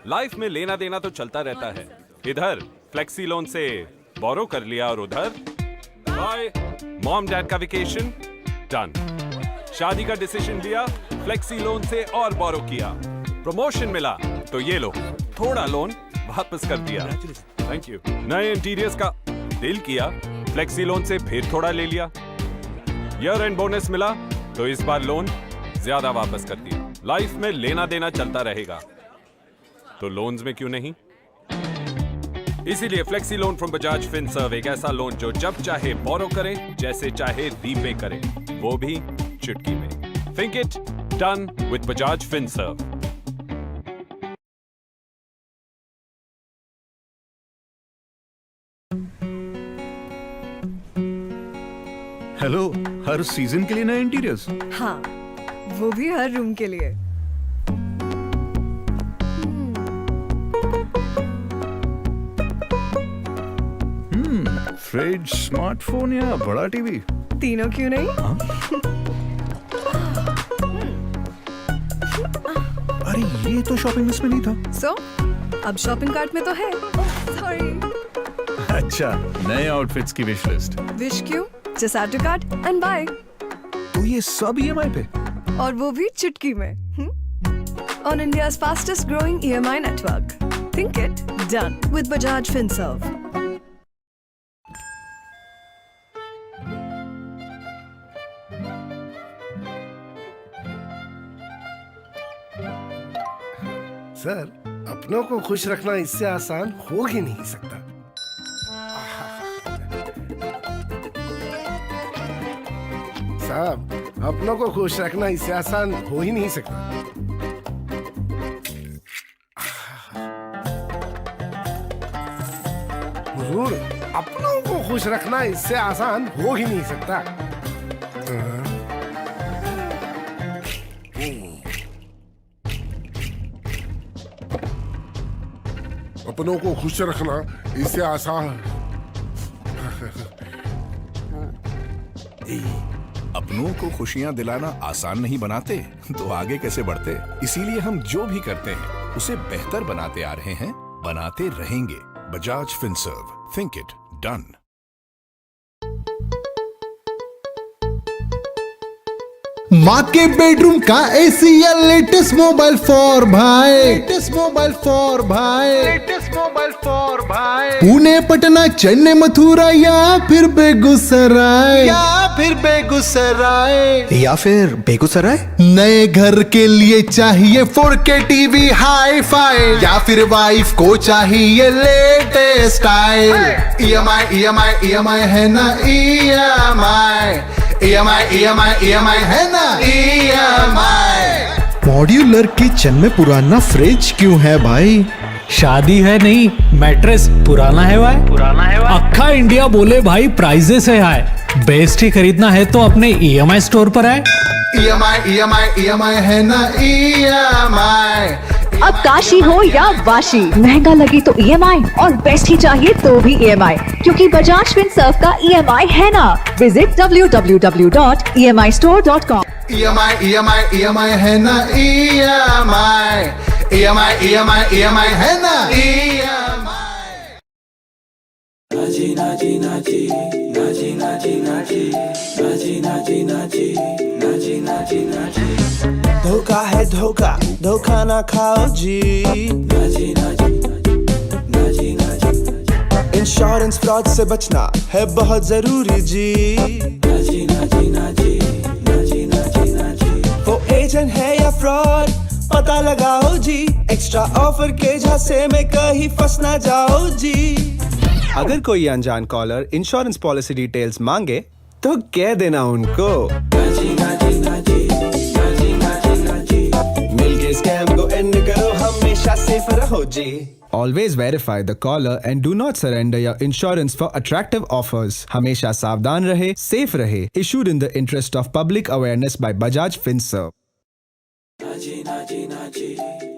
Life में लेना देना तो चलता रहता है। इधर फ्लेक्सी लोन से बोरो कर लिया और उधर बाय मॉम डैड का वेकेशन डन। शादी का डिसीजन लिया, फ्लेक्सी लोन से और बोरो किया। प्रमोशन मिला तो ये लो थोड़ा लोन वापस कर दिया, थैंक यू। नए इंटीरियर्स का दिल किया, फ्लेक्सी लोन से फिर थोड़ा ले लिया। ईयर एंड बोनस मिला तो इस बार लोन ज्यादा वापस कर दिया। लाइफ में लेना देना चलता रहेगा तो लोन्स में क्यों नहीं। इसीलिए flexi loan from Bajaj Finserv एक ऐसा लोन जो जब चाहे बोरो करे, जैसे चाहे रीपे करे, वो भी चुटकी में। Think it done with Bajaj Finserv. Hello, her season के लिए नए इंटीरियर्स? हाँ, वो भी हर रूम के लिए। फ्रिज, स्मार्टफोन या बड़ा टीवी? तीनों क्यों नहीं? अरे ये तो शॉपिंग लिस्ट में नहीं था। सो अब शॉपिंग कार्ट में तो है। सॉरी। अच्छा, नए आउटफिट्स की विश लिस्ट। विश क्यों? Just add to cart and buy. तो ये सब EMI पे? और वो भी चुटकी में। On India's fastest growing EMI network. Think it done with Bajaj Finserv. Sir, अपनों को खुश रखना इससे आसान हो ही नहीं सकता। साहब, अपनों को खुश रखना इससे आसान हो ही नहीं सकता। हुजूर, अपनों को खुश रखना इससे आसान हो ही नहीं सकता। अपनों को खुश रखना इससे आसान। अपनों को खुशियां दिलाना आसान नहीं बनाते तो आगे कैसे बढ़ते। इसीलिए हम जो भी करते हैं उसे बेहतर बनाते आ रहे हैं, बनाते रहेंगे। Bajaj Finserv, think it done. माँ के बेडरूम का एसी या लेटेस्ट मोबाइल फॉर भाई, लेटेस्ट मोबाइल फॉर भाई, लेटेस्ट मोबाइल फॉर भाई। पुणे, पटना, चेन्नई, मथुरा या फिर बेगूसराय, या फिर बेगूसराय। नए घर के लिए चाहिए 4K टीवी हाई फाई, या फिर वाइफ को चाहिए लेटेस्ट स्टाइल। EMI है ना, EMI है ना, EMI। मॉड्यूलर किचन में पुराना फ्रिज क्यों है भाई? शादी है नहीं, मैट्रेस पुराना है भाई। अक्खा इंडिया बोले भाई प्राइजेस है हाई। बेस्ट ही खरीदना है तो अपने EMI स्टोर पर आए। EMI है ना, EMI। अब काशी हो या वाशी, महंगा लगे तो EMI और बेस्ट ही चाहिए तो भी EMI, क्योंकि बजाज फिनसर्व का EMI है ना। Visit www.emistore.com। EMI है ना, EMI है ना, EMI। नाची नाची नाची नाची नाची नाची नाची नाची नाची नाची नाची नाची। धोखा है धोखा, धोखा ना खाओ जी। नाची नाची नाची नाची। इंश्योरेंस फ्रॉड से बचना है बहुत जरूरी जी। नाची नाची नाची नाची नाची नाची। वो एजेंट है या फ्रॉड पता लगाओ जी। एक्स्ट्रा ऑफर के झांसे में कहीं फंस ना जाओ जी। अगर कोई अनजान कॉलर इंश्योरेंस पॉलिसी डिटेल्स मांगे तो कह देना उनको मिलके स्कैम को एंड करो, हमेशा सेफ रहो जी। Always verify the caller and do not surrender your insurance for attractive offers. हमेशा सावधान रहे, safe रहे. Issued in the interest of public awareness by Bajaj Finserv. नाची नाची नाची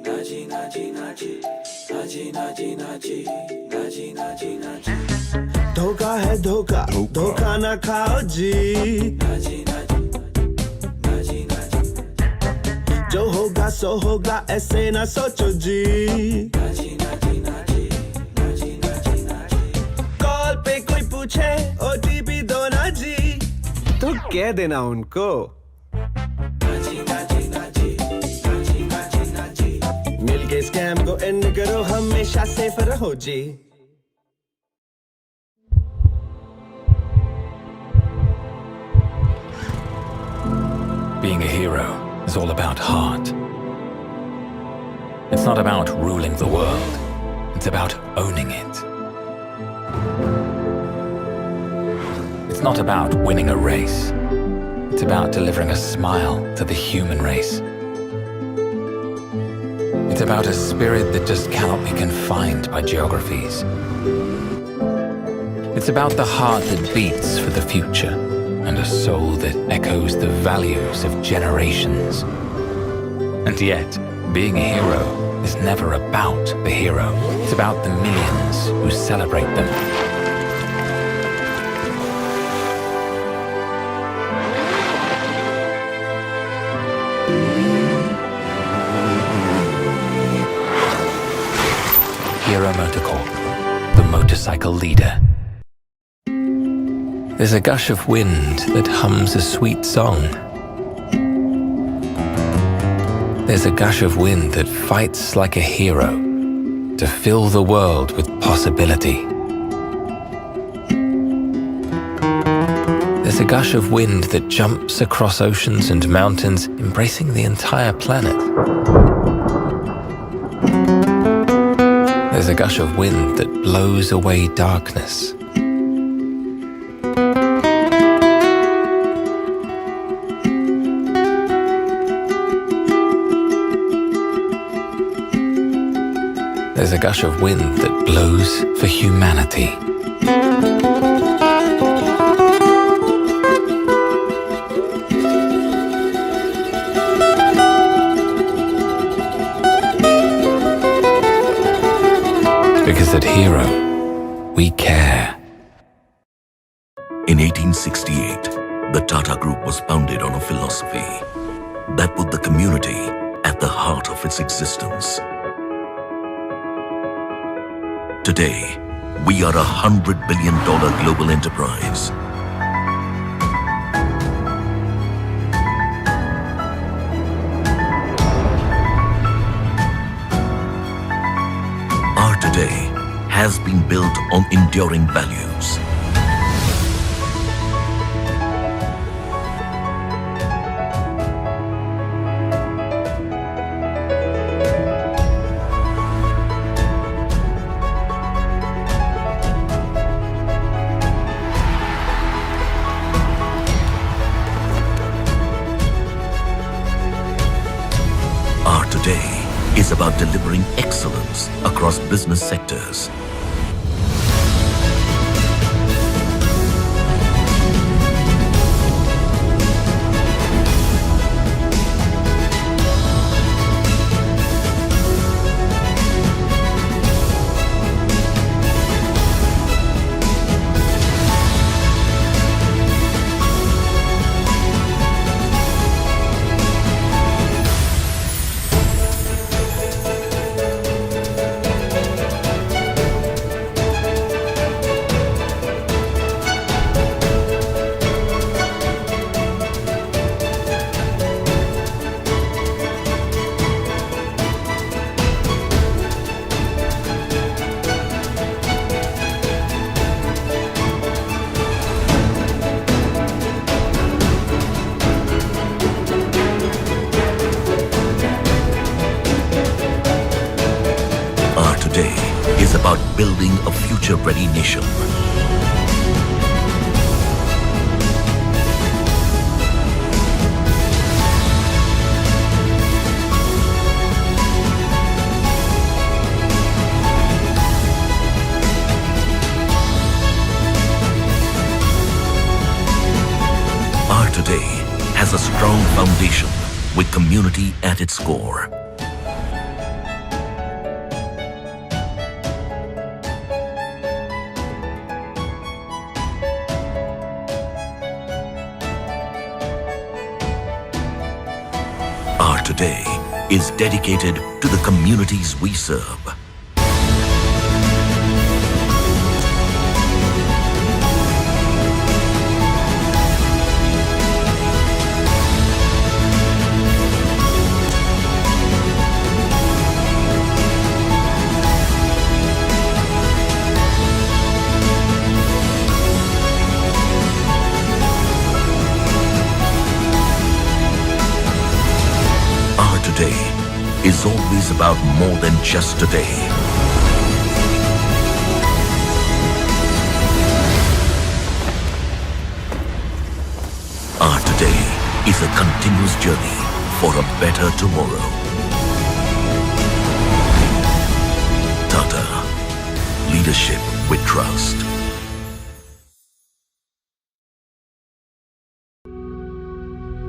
नाची नाची नाची नाची नाची नाची नाची नाची नाची। धोखा है धोखा, धोखा ना खाओ जी। नाची नाची नाची नाची। जो होगा होगा सो होगा ऐसे ना सोचो जी कॉल पे कोई पूछे ओटीपी दो ना जी तो कह देना उनको मिलके स्कैम को एंड करो हमेशा सेफ रहो जी Being a hero is all about heart. It's not about ruling the world. It's about owning it. It's not about winning a race. It's about delivering a smile to the human race. It's about a spirit that just cannot be confined by geographies. It's about the heart that beats for the future. And a soul that echoes the values of generations. And yet, being a hero is never about the hero. It's about the millions who celebrate them. Hero Motorcorp, the motorcycle leader. There's a gush of wind that hums a sweet song. There's a gush of wind that fights like a hero to fill the world with possibility. There's a gush of wind that jumps across oceans and mountains, embracing the entire planet. There's a gush of wind that blows away darkness. There's a gush of wind that blows for humanity. Because at Hero, we care. In 1868, the Tata Group was founded on a philosophy that put the community at the heart of its existence. Today, we are $100 billion global enterprise. Our today has been built on enduring values. Is about delivering excellence across business sectors. Today is about building a future-ready nation. Our today has a strong foundation with community at its core. Today is dedicated to the communities we serve. Today is always about more than just today. Our today is a continuous journey for a better tomorrow. Tata, leadership with trust.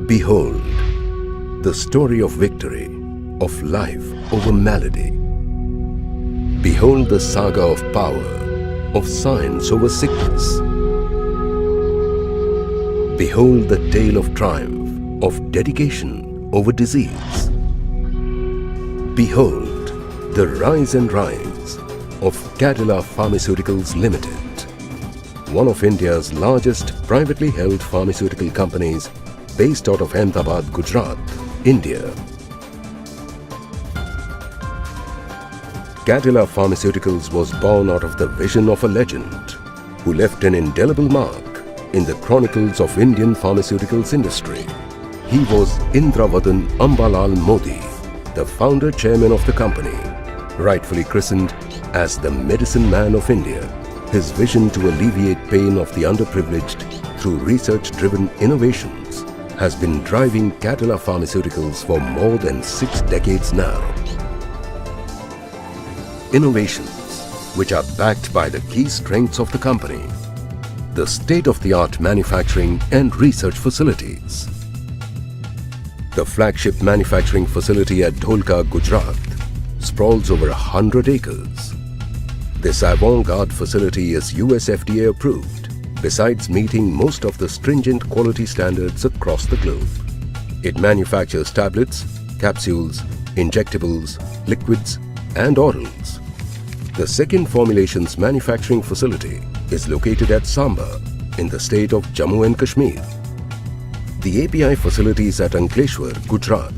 Behold, the story of victory, of life over malady. Behold the saga of power, of science over sickness. Behold the tale of triumph, of dedication over disease. Behold the rise and rise of Cadila Pharmaceuticals Limited, one of India's largest privately held pharmaceutical companies based out of Ahmedabad, Gujarat, India. Cadila Pharmaceuticals was born out of the vision of a legend who left an indelible mark in the chronicles of Indian pharmaceuticals industry. He was Indravadan Ambalal Modi, the founder chairman of the company, rightfully christened as the medicine man of India. His vision to alleviate pain of the underprivileged through research-driven innovations has been driving Cadila Pharmaceuticals for more than 6 decades now. Innovations which are backed by the key strengths of the company, the state-of-the-art manufacturing and research facilities. The flagship manufacturing facility at Dholka, Gujarat, sprawls over 100 acres. This avant-garde facility is US FDA approved, besides meeting most of the stringent quality standards across the globe. It manufactures tablets, capsules, injectables, liquids, and orals. The second formulations manufacturing facility is located at Samba in the state of Jammu and Kashmir. The API facilities at Ankleshwar, Gujarat,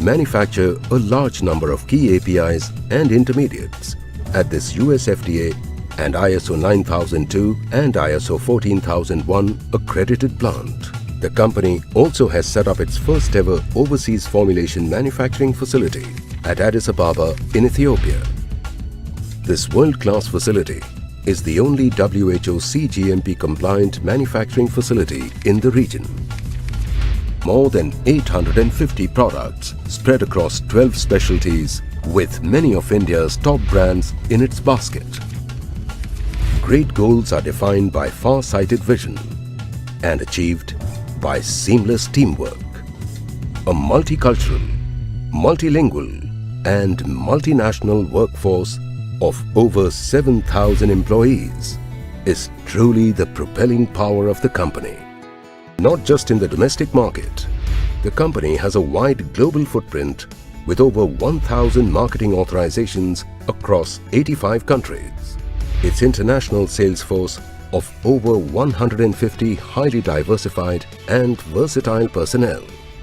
manufacture a large number of key APIs and intermediates at this US FDA and ISO 9002 and ISO 14001 accredited plant. The company also has set up its first ever overseas formulation manufacturing facility at Addis Ababa in Ethiopia. This world-class facility is the only WHO CGMP compliant manufacturing facility in the region. More than 850 products spread across 12 specialties with many of India's top brands in its basket. Great goals are defined by far-sighted vision and achieved by seamless teamwork. A multicultural, multilingual and multinational workforce of over 7,000 employees is truly the propelling power of the company. Not just in the domestic market, the company has a wide global footprint with over 1,000 marketing authorizations across 85 countries. Its international sales force of over 150 highly diversified and versatile personnel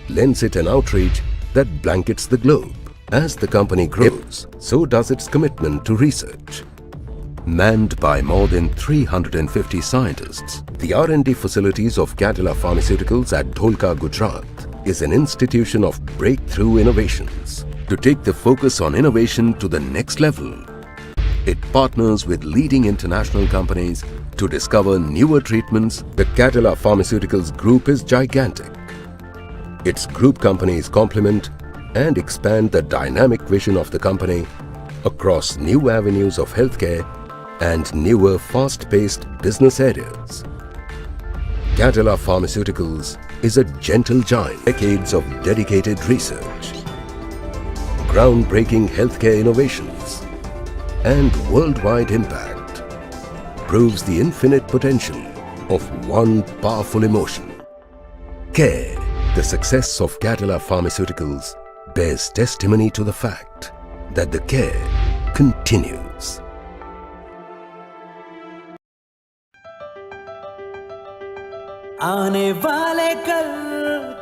lends it an outreach that blankets the globe. As the company grows, so does its commitment to research. Manned by more than 350 scientists, the R&D facilities of Cadila Pharmaceuticals at Dholka, Gujarat is an institution of breakthrough innovations. To take the focus on innovation to the next level, it partners with leading international companies to discover newer treatments. The Cadila Pharmaceuticals Group is gigantic. Its group companies complement and expand the dynamic vision of the company across new avenues of healthcare and newer fast-paced business areas. Cadila Pharmaceuticals is a gentle giant. Decades of dedicated research, groundbreaking healthcare innovations, and worldwide impact proves the infinite potential of one powerful emotion. Care. The success of Cadila Pharmaceuticals bears testimony to the fact that the care continues. आने वाले कल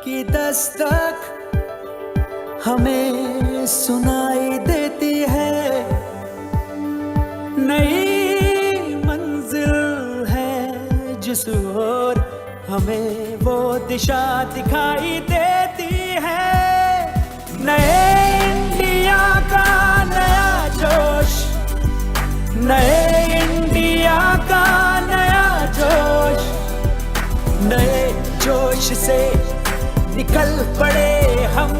की दस्तक हमें सुनाई देती है, नई मंजिल है जिस ओर हमें वो दिशा दिखाई देती है। नए इंडिया का नया जोश, नए इंडिया का नया जोश, नए जोश से निकल पड़े हम,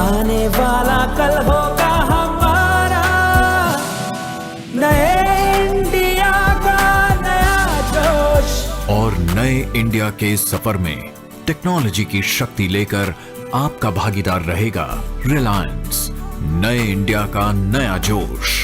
आने वाला कल होगा हमारा। नए इंडिया का नया जोश। और नए इंडिया के सफर में टेक्नोलॉजी की शक्ति लेकर आपका भागीदार रहेगा रिलायंस। नए इंडिया का नया जोश।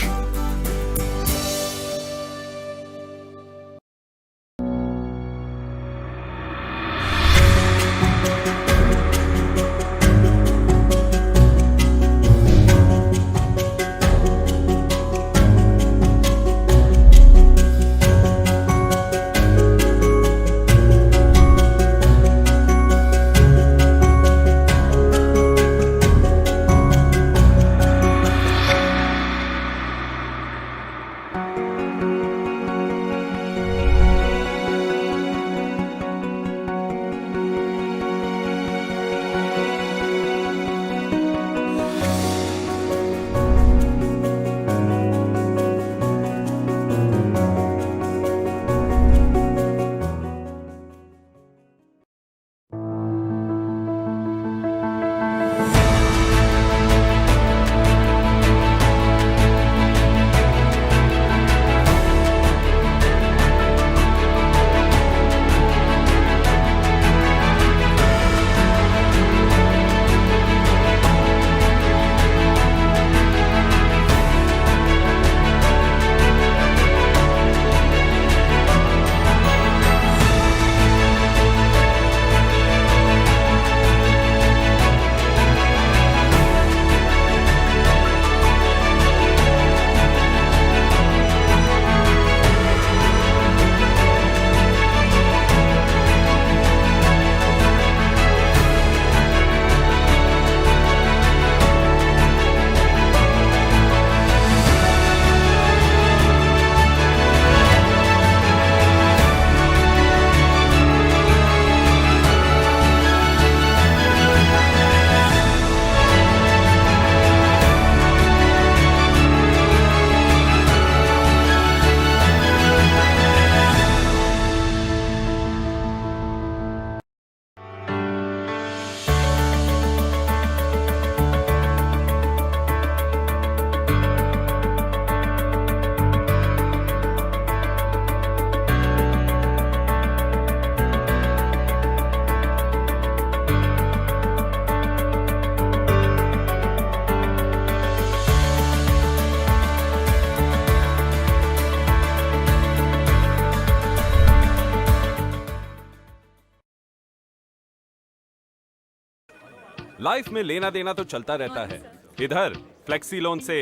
लाइफ में लेना देना तो चलता रहता है। इधर फ्लेक्सी लोन से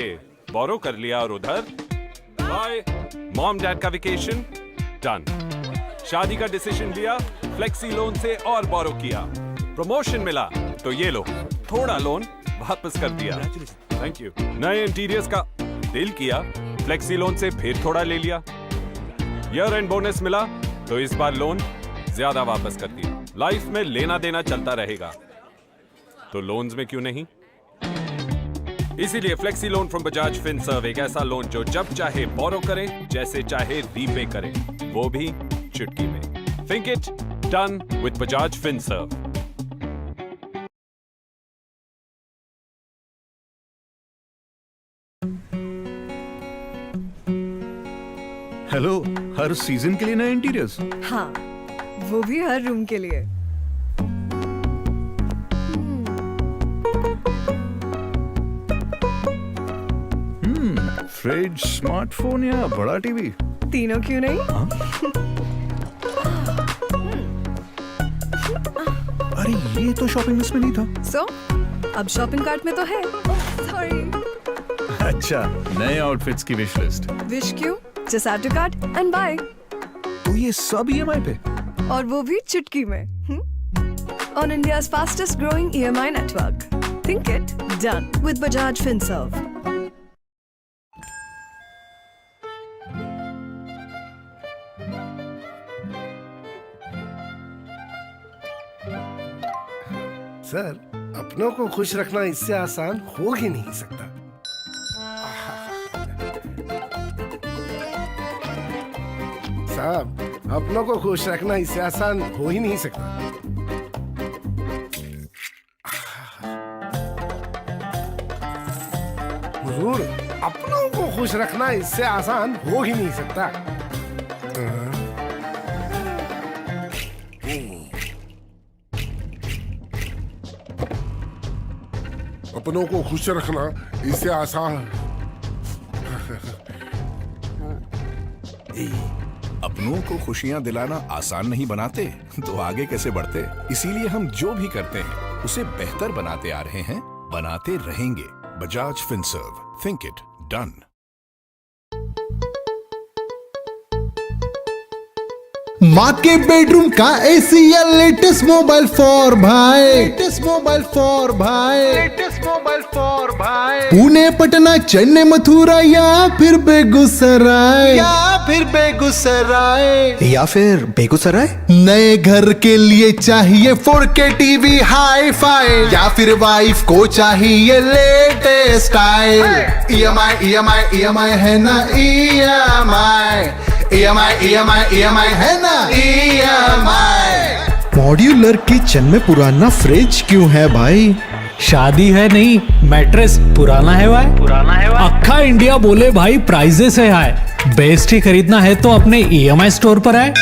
बोरो कर लिया और उधर बाय मॉम डैड का वेकेशन डन। शादी का डिसीजन लिया, फ्लेक्सी लोन से और बोरो किया। प्रमोशन मिला तो ये लो थोड़ा लोन वापस कर दिया, थैंक यू। नए इंटीरियर्स का दिल किया, फ्लेक्सी लोन से फिर थोड़ा ले लिया। ईयर एंड बोनस मिला तो इस बार लोन ज्यादा वापस कर दिया। लाइफ में लेना देना चलता रहेगा तो लोन्स में क्यों नहीं। इसीलिए flexi loan from Bajaj Finserv एक ऐसा लोन जो जब चाहे बोरो करे, जैसे चाहे रीपे करे, वो भी चुटकी में। Think it done with Bajaj Finserv. Hello, her season के लिए नए इंटीरियर्स? हाँ, वो भी हर रूम के लिए। फ्रिज, स्मार्टफोन या बड़ा टीवी? तीनों क्यों नहीं? अरे ये तो शॉपिंग लिस्ट में नहीं था। सो अब शॉपिंग कार्ट में तो है। सॉरी। अच्छा, नए आउटफिट्स की विश लिस्ट। विश क्यों? Just add to cart and buy. तो ये सब EMI पे, और वो भी चुटकी में। On India's fastest growing EMI network. Think it, done with Bajaj FinServ. Sir, अपनों को खुश रखना इससे आसान हो ही नहीं सकता। साहब, अपनों को खुश रखना इससे आसान हो ही नहीं सकता। हुजूर, अपनों को खुश रखना इससे आसान हो ही नहीं सकता। अपनों को खुश रखना इससे आसान। अपनों को खुशियां दिलाना आसान नहीं बनाते तो आगे कैसे बढ़ते। इसीलिए हम जो भी करते हैं उसे बेहतर बनाते आ रहे हैं, बनाते रहेंगे। Bajaj Finserv, think it, done. माँ के बेडरूम का AC या लेटेस्ट मोबाइल फॉर भाई, लेटेस्ट मोबाइल फॉर भाई, लेटेस्ट मोबाइल फॉर भाई। पुणे, पटना, चेन्नई, मथुरा या फिर बेगूसराय, या फिर बेगूसराय। नए घर के लिए चाहिए 4K टीवी हाई फाई, या फिर वाइफ को चाहिए लेटेस्ट स्टाइल। EMI है ना, EMI है ना, EMI। मॉड्यूलर किचन में पुराना फ्रिज क्यों है भाई? शादी है नहीं, मैट्रेस पुराना है भाई। अक्खा इंडिया बोले भाई प्राइजेस है हाई, बेस्ट ही खरीदना है तो अपने EMI स्टोर पर आए।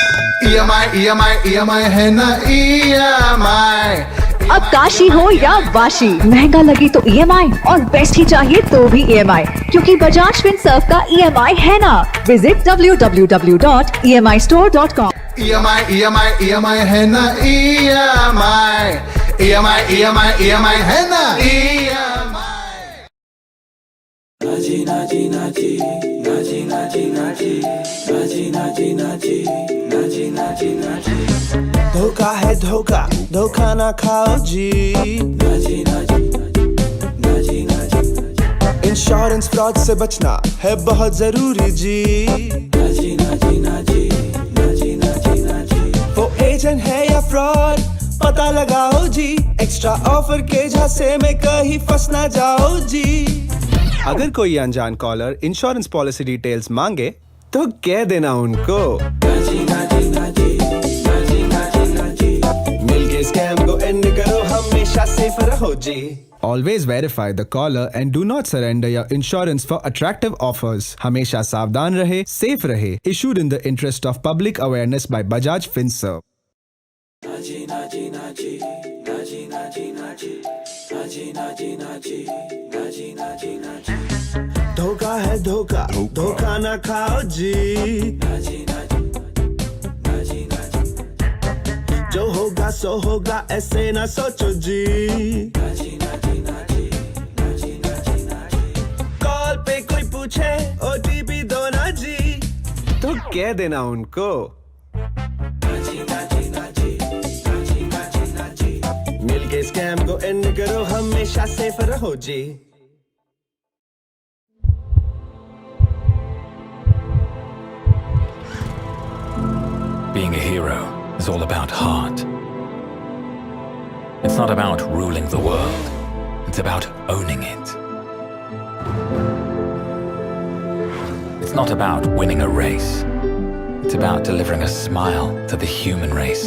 EMI है ना, EMI। अब काशी हो या वाशी, महंगा लगे तो EMI और बेस्ट ही चाहिए तो भी EMI, क्योंकि बजाज फिनसर्व का EMI है ना। Visit www.emistore.com। EMI है ना, EMI है ना, EMI। नाची नाची नाची नाची नाची नाची नाची नाची नाची नाची नाची नाची। धोखा है धोखा, धोखा ना खाओ जी। नाची नाची नाची नाची। इंश्योरेंस फ्रॉड से बचना है बहुत जरूरी जी। नाची नाची नाची नाची नाची नाची। वो एजेंट है या फ्रॉड, पता लगाओ जी। एक्स्ट्रा ऑफर के झांसे में कहीं फंस ना जाओ जी। अगर कोई अनजान कॉलर इंश्योरेंस पॉलिसी डिटेल्स मांगे तो कह देना उनको। मिलके स्कैम को एंड करो, हमेशा सेफ रहो जी। Always verify the caller and do not surrender your insurance for attractive offers. हमेशा सावधान रहे, safe रहे. Issued in the interest of public awareness by Bajaj FinServ. नाची नाची नाची नाची नाची नाची नाची नाची नाची नाची नाची नाची। धोखा है धोखा, धोखा ना खाओ जी। नाची नाची नाची नाची। जो होगा सो होगा, ऐसे ना सोचो जी। नाची नाची नाची नाची नाची नाची। कॉल पे कोई पूछे OTP दो ना जी, तो कह देना उनको। नाची नाची नाची नाची नाची नाची। मिलके स्कैम को एंड करो, हमेशा सेफ रहो जी। Being a hero is all about heart. It's not about ruling the world. It's about owning it. It's not about winning a race. It's about delivering a smile to the human race.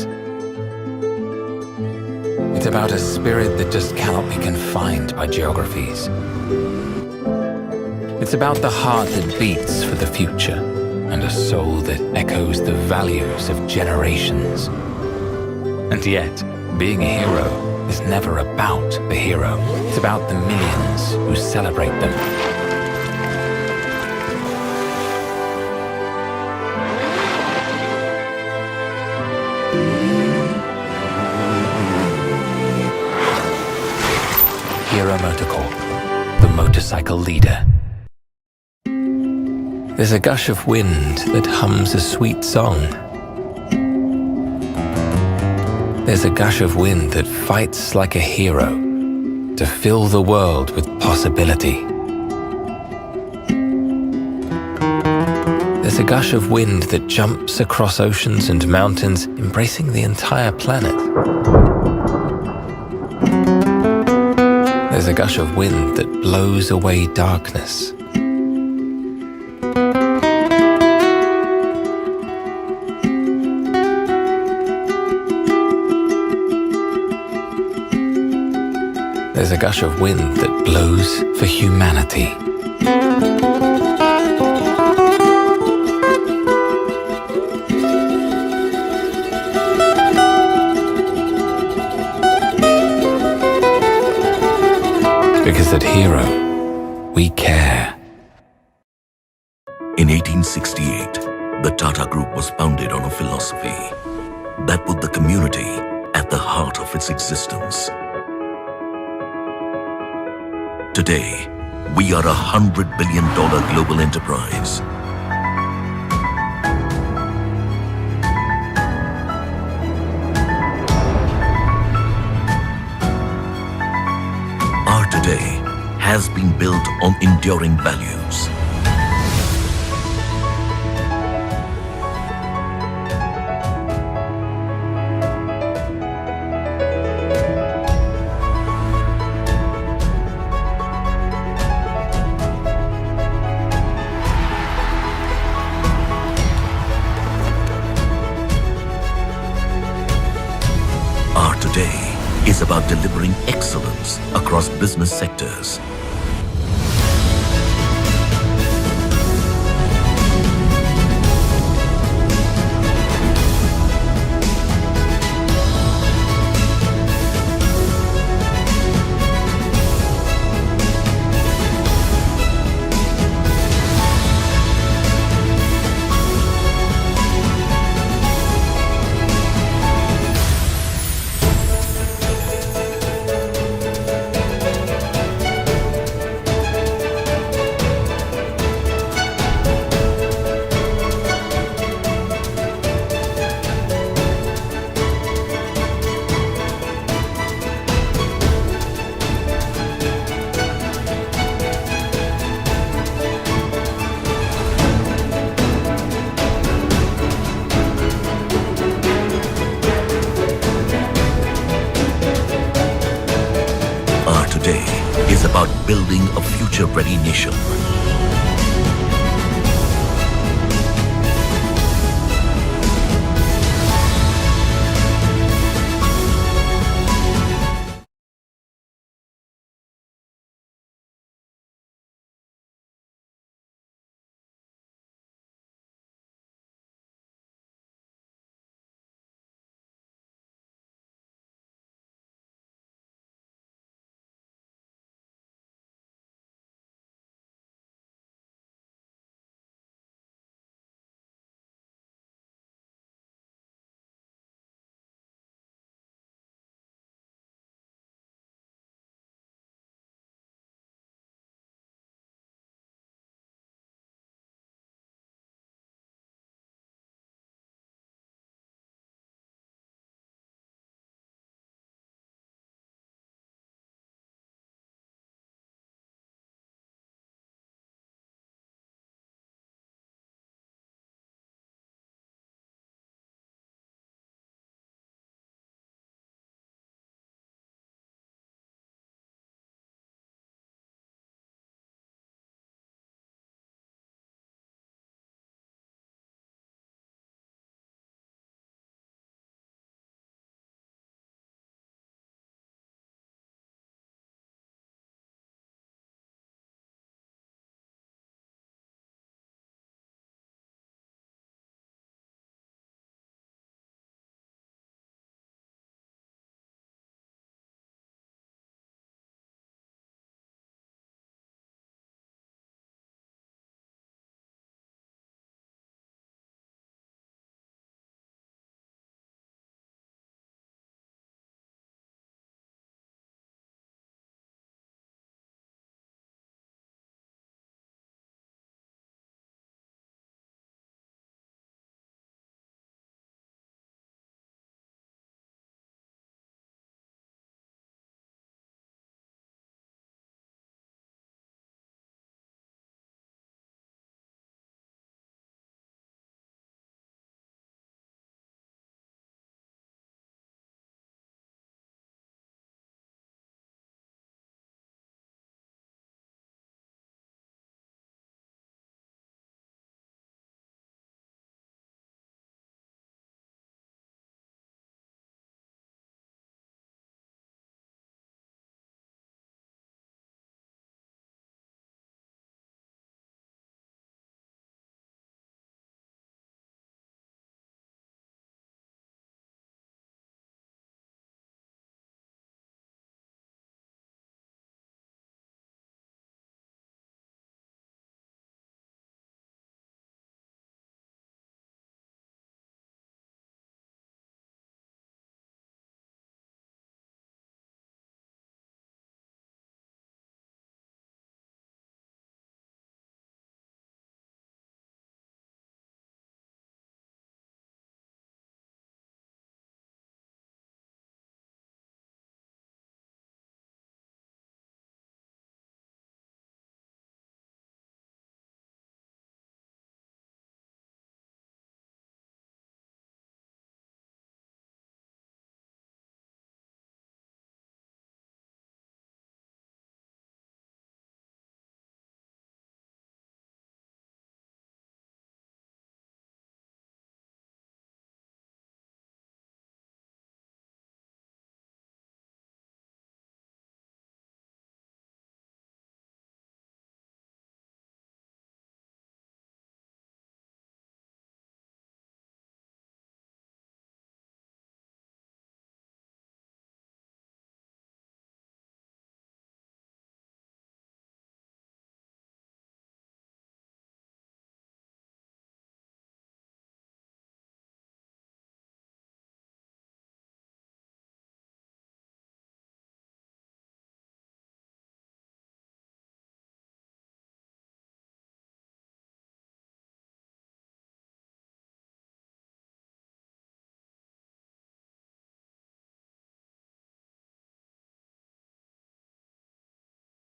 It's about a spirit that just cannot be confined by geographies. It's about the heart that beats for the future and a soul that echoes the values of generations. And yet, being a hero is never about the hero. It's about the millions who celebrate them. hero motorcorp, the motorcycle leader. There's a gush of wind that hums a sweet song. There's a gush of wind that fights like a hero to fill the world with possibility. There's a gush of wind that jumps across oceans and mountains, embracing the entire planet. There's a gush of wind that blows away darkness. There's a gush of wind that blows for humanity. Because at Hero, we care. In 1868, the Tata Group was founded on a philosophy that put the community at the heart of its existence. Today, we are $100 billion global enterprise. Our today has been built on enduring values. Is about delivering excellence across business sectors. Is about building a future-ready nation.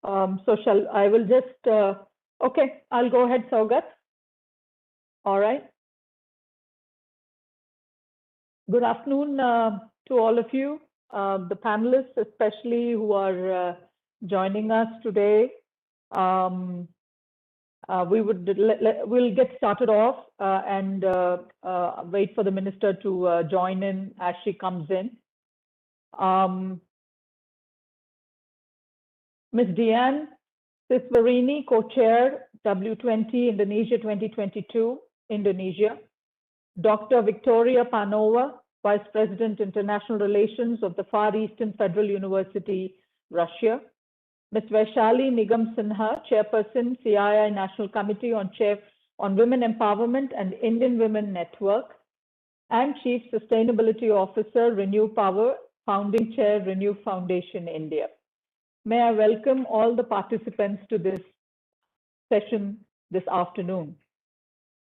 I will just, okay, I'll go ahead, Saugat. All right. Good afternoon to all of you, the panelists, especially who are joining us today. We'll get started off and wait for the minister to join in as she comes in. Ms. Dian Siswarini, co-chair, W20 Indonesia 2022, Indonesia. Dr. Victoria Panova, Vice President, International Relations of the Far Eastern Federal University, Russia. Ms. Vishali Nigam Sinha, Chairperson, CII National Committee on Women Empowerment and Indian Women Network, and Chief Sustainability Officer, Renew Power, Founding Chair, Renew Foundation, India. May I welcome all the participants to this session this afternoon.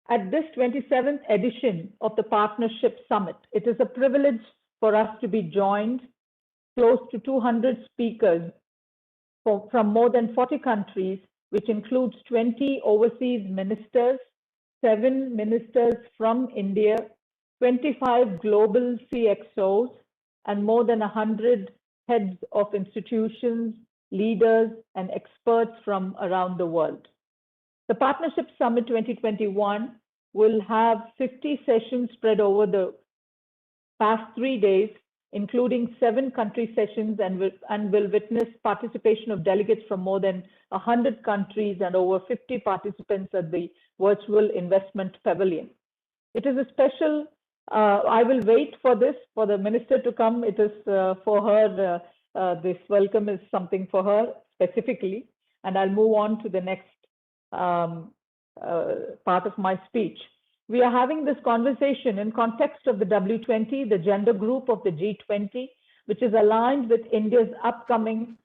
At this 27th edition of the Partnership Summit, it is a privilege for us to be joined close to 200 speakers from more than 40 countries, which includes 20 overseas ministers, 7 ministers from India, 25 global CXOs, and more than 100 heads of institutions, leaders, and experts from around the world. The Partnership Summit 2021 will have 50 sessions spread over the past 3 days, including 7 country sessions, and will witness participation of delegates from more than 100 countries and over 50 participants at the virtual investment pavilion. It is a special, I will wait for the minister to come. It is for her, this welcome is something for her specifically, and I'll move on to the next part of my speech. We are having this conversation in context of the W20, the gender group of the G20, which is aligned with India's upcoming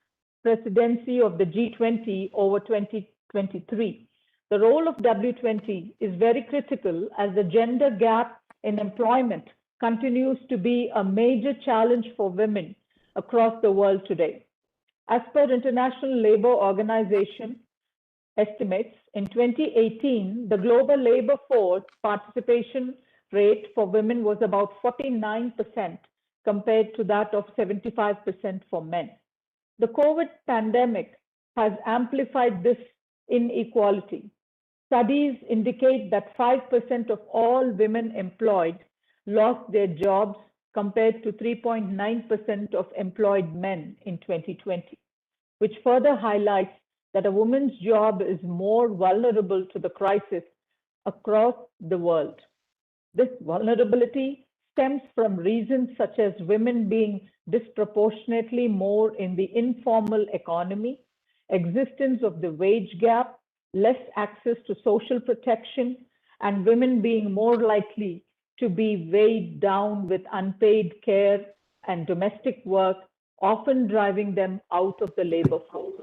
presidency of the G20 over 2023. The role of W20 is very critical as the gender gap in employment continues to be a major challenge for women across the world today. As per International Labour Organization estimates, in 2018, the global labor force participation rate for women was about 49% compared to that of 75% for men. The COVID pandemic has amplified this inequality. Studies indicate that 5% of all women employed lost their jobs compared to 3.9% of employed men in 2020, which further highlights that a woman's job is more vulnerable to the crisis across the world. This vulnerability stems from reasons such as women being disproportionately more in the informal economy, existence of the wage gap, less access to social protection, and women being more likely to be weighed down with unpaid care and domestic work, often driving them out of the labor force.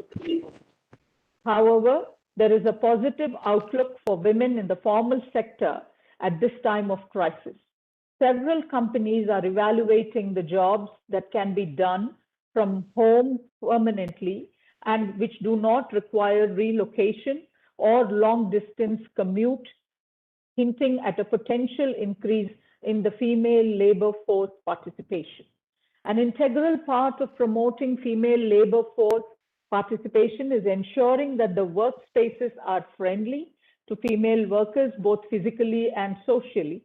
However, there is a positive outlook for women in the formal sector at this time of crisis. Several companies are evaluating the jobs that can be done from home permanently and which do not require relocation or long-distance commute, hinting at a potential increase in the female labor force participation. An integral part of promoting female labor force participation is ensuring that the workspaces are friendly to female workers, both physically and socially.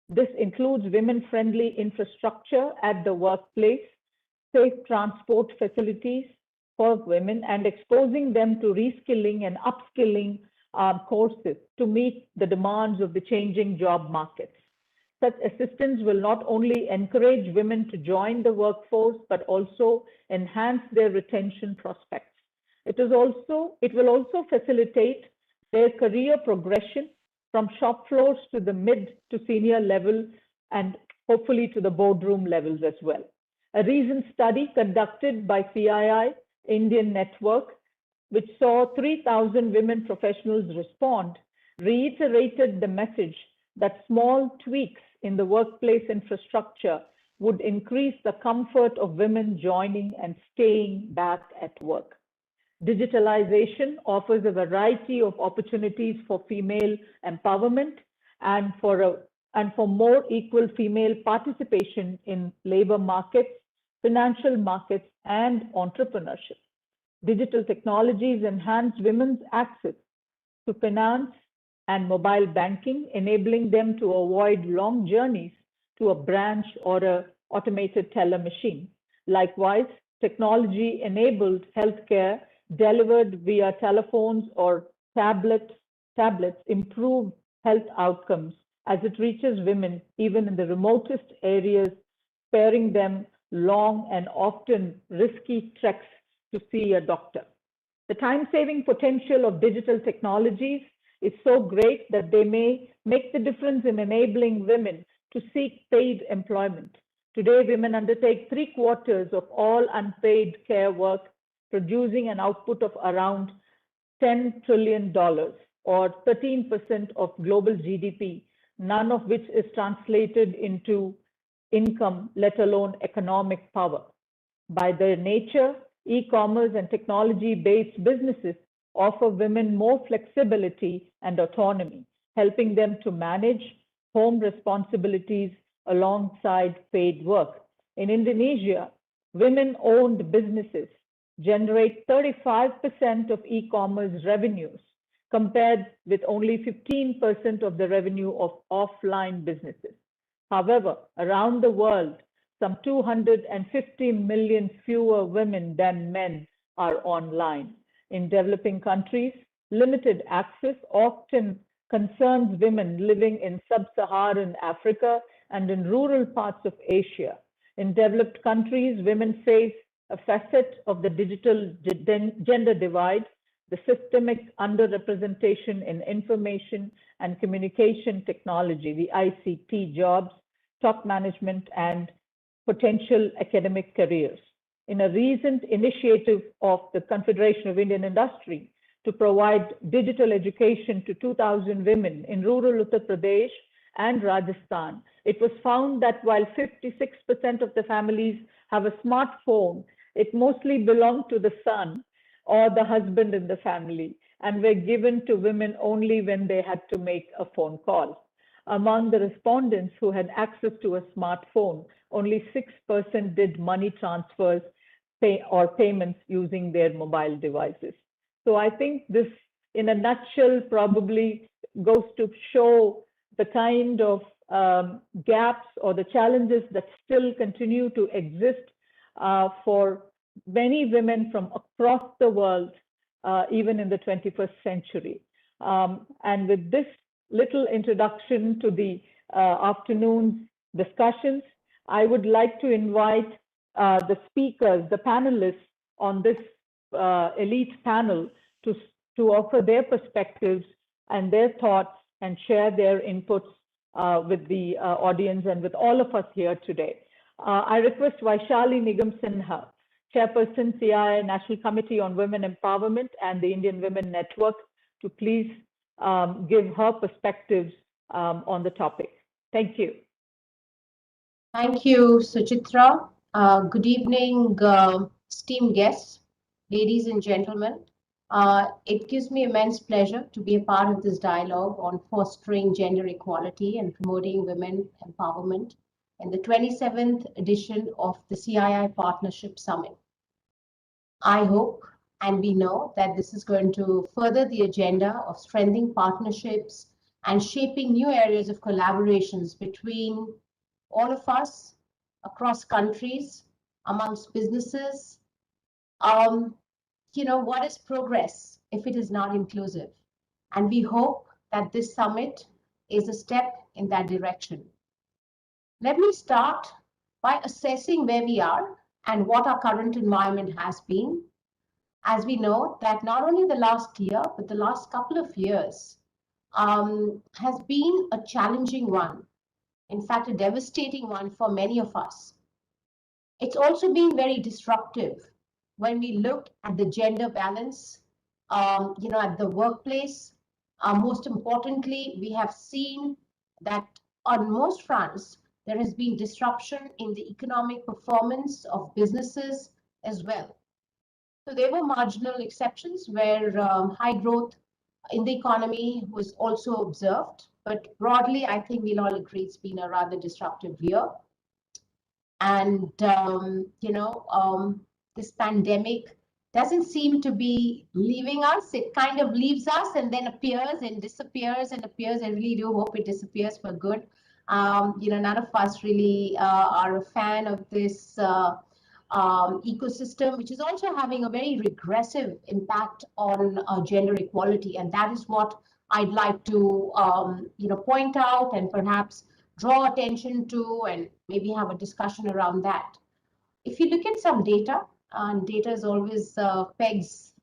This includes women-friendly infrastructure at the workplace, safe transport facilities for women, and exposing them to reskilling and upskilling courses to meet the demands of the changing job markets. Such assistance will not only encourage women to join the workforce, but also enhance their retention prospects. It will also facilitate their career progression from shop floors to the mid to senior level and hopefully to the boardroom levels as well. A recent study conducted by CII Indian Network, which saw 3,000 women professionals respond, reiterated the message that small tweaks in the workplace infrastructure would increase the comfort of women joining and staying back at work. Digitalization offers a variety of opportunities for female empowerment and for more equal female participation in labor markets, financial markets, and entrepreneurship. Digital technologies enhance women's access to finance and mobile banking, enabling them to avoid long journeys to a branch or an automated teller machine. Likewise, technology-enabled healthcare delivered via telephones or tablets improve health outcomes as it reaches women even in the remotest areas, sparing them long and often risky treks to see a doctor. The time-saving potential of digital technologies is so great that they may make the difference in enabling women to seek paid employment. Today, women undertake 3/4 of all unpaid care work, producing an output of around $10 trillion or 13% of global GDP, none of which is translated into income, let alone economic power. By their nature, e-commerce and technology-based businesses offer women more flexibility and autonomy, helping them to manage home responsibilities alongside paid work. In Indonesia, women-owned businesses generate 35% of e-commerce revenues, compared with only 15% of the revenue of offline businesses. However, around the world, some 250 million fewer women than men are online. In developing countries, limited access often concerns women living in sub-Saharan Africa and in rural parts of Asia. In developed countries, women face a facet of the digital gender divide, the systemic underrepresentation in information and communication technology, the ICT jobs, top management, and potential academic careers. In a recent initiative of the Confederation of Indian Industry to provide digital education to 2,000 women in rural Uttar Pradesh and Rajasthan, it was found that while 56% of the families have a smartphone, it mostly belonged to the son or the husband in the family and were given to women only when they had to make a phone call. Among the respondents who had access to a smartphone, only 6% did money transfers or payments using their mobile devices. So I think this, in a nutshell, probably goes to show the kind of gaps or the challenges that still continue to exist for many women from across the world, even in the 21st century. And with this little introduction to the afternoon's discussions, I would like to invite the speakers, the panelists on this elite panel to offer their perspectives and their thoughts and share their inputs with the audience and with all of us here today. I request Vishali Nigam Sinha, Chairperson, CII National Committee on Women Empowerment and the Indian Women Network, to please give her perspectives on the topic. Thank you. Thank you, Suchitra. Good evening, esteemed guests, ladies and gentlemen. It gives me immense pleasure to be a part of this dialogue on fostering gender equality and promoting women empowerment in the 27th edition of the CII Partnership Summit. I hope and we know that this is going to further the agenda of strengthening partnerships and shaping new areas of collaborations between all of us across countries, amongst businesses. What is progress if it is not inclusive? And we hope that this summit is a step in that direction. Let me start by assessing where we are and what our current environment has been. As we know that not only the last year, but the last couple of years has been a challenging one. In fact, a devastating one for many of us. It's also been very disruptive when we look at the gender balance, at the workplace. Most importantly, we have seen that on most fronts, there has been disruption in the economic performance of businesses as well. So there were marginal exceptions where high growth in the economy was also observed. But broadly, I think we'll all agree it's been a rather disruptive year. And, this pandemic doesn't seem to be leaving us. It kind of leaves us and then appears and disappears and appears. I really do hope it disappears for good. None of us really are a fan of this ecosystem, which is also having a very regressive impact on gender equality. And that is what I'd like to, point out and perhaps draw attention to and maybe have a discussion around that. If you look at some data, and data is always pegs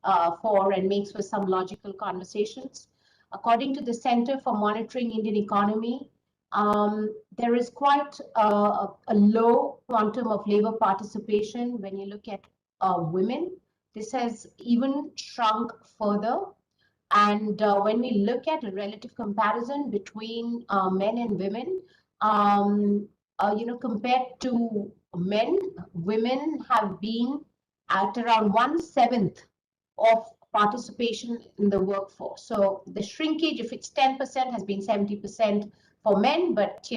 for and makes for some logical conversations. According to the Center for Monitoring Indian Economy, there is quite a low quantum of labor participation when you look at women. This has even shrunk further. And when we look at a relative comparison between men and women, compared to men, women have been at around 1/7 of participation in the workforce. So the shrinkage, if it's 10%, has been 70% for men, but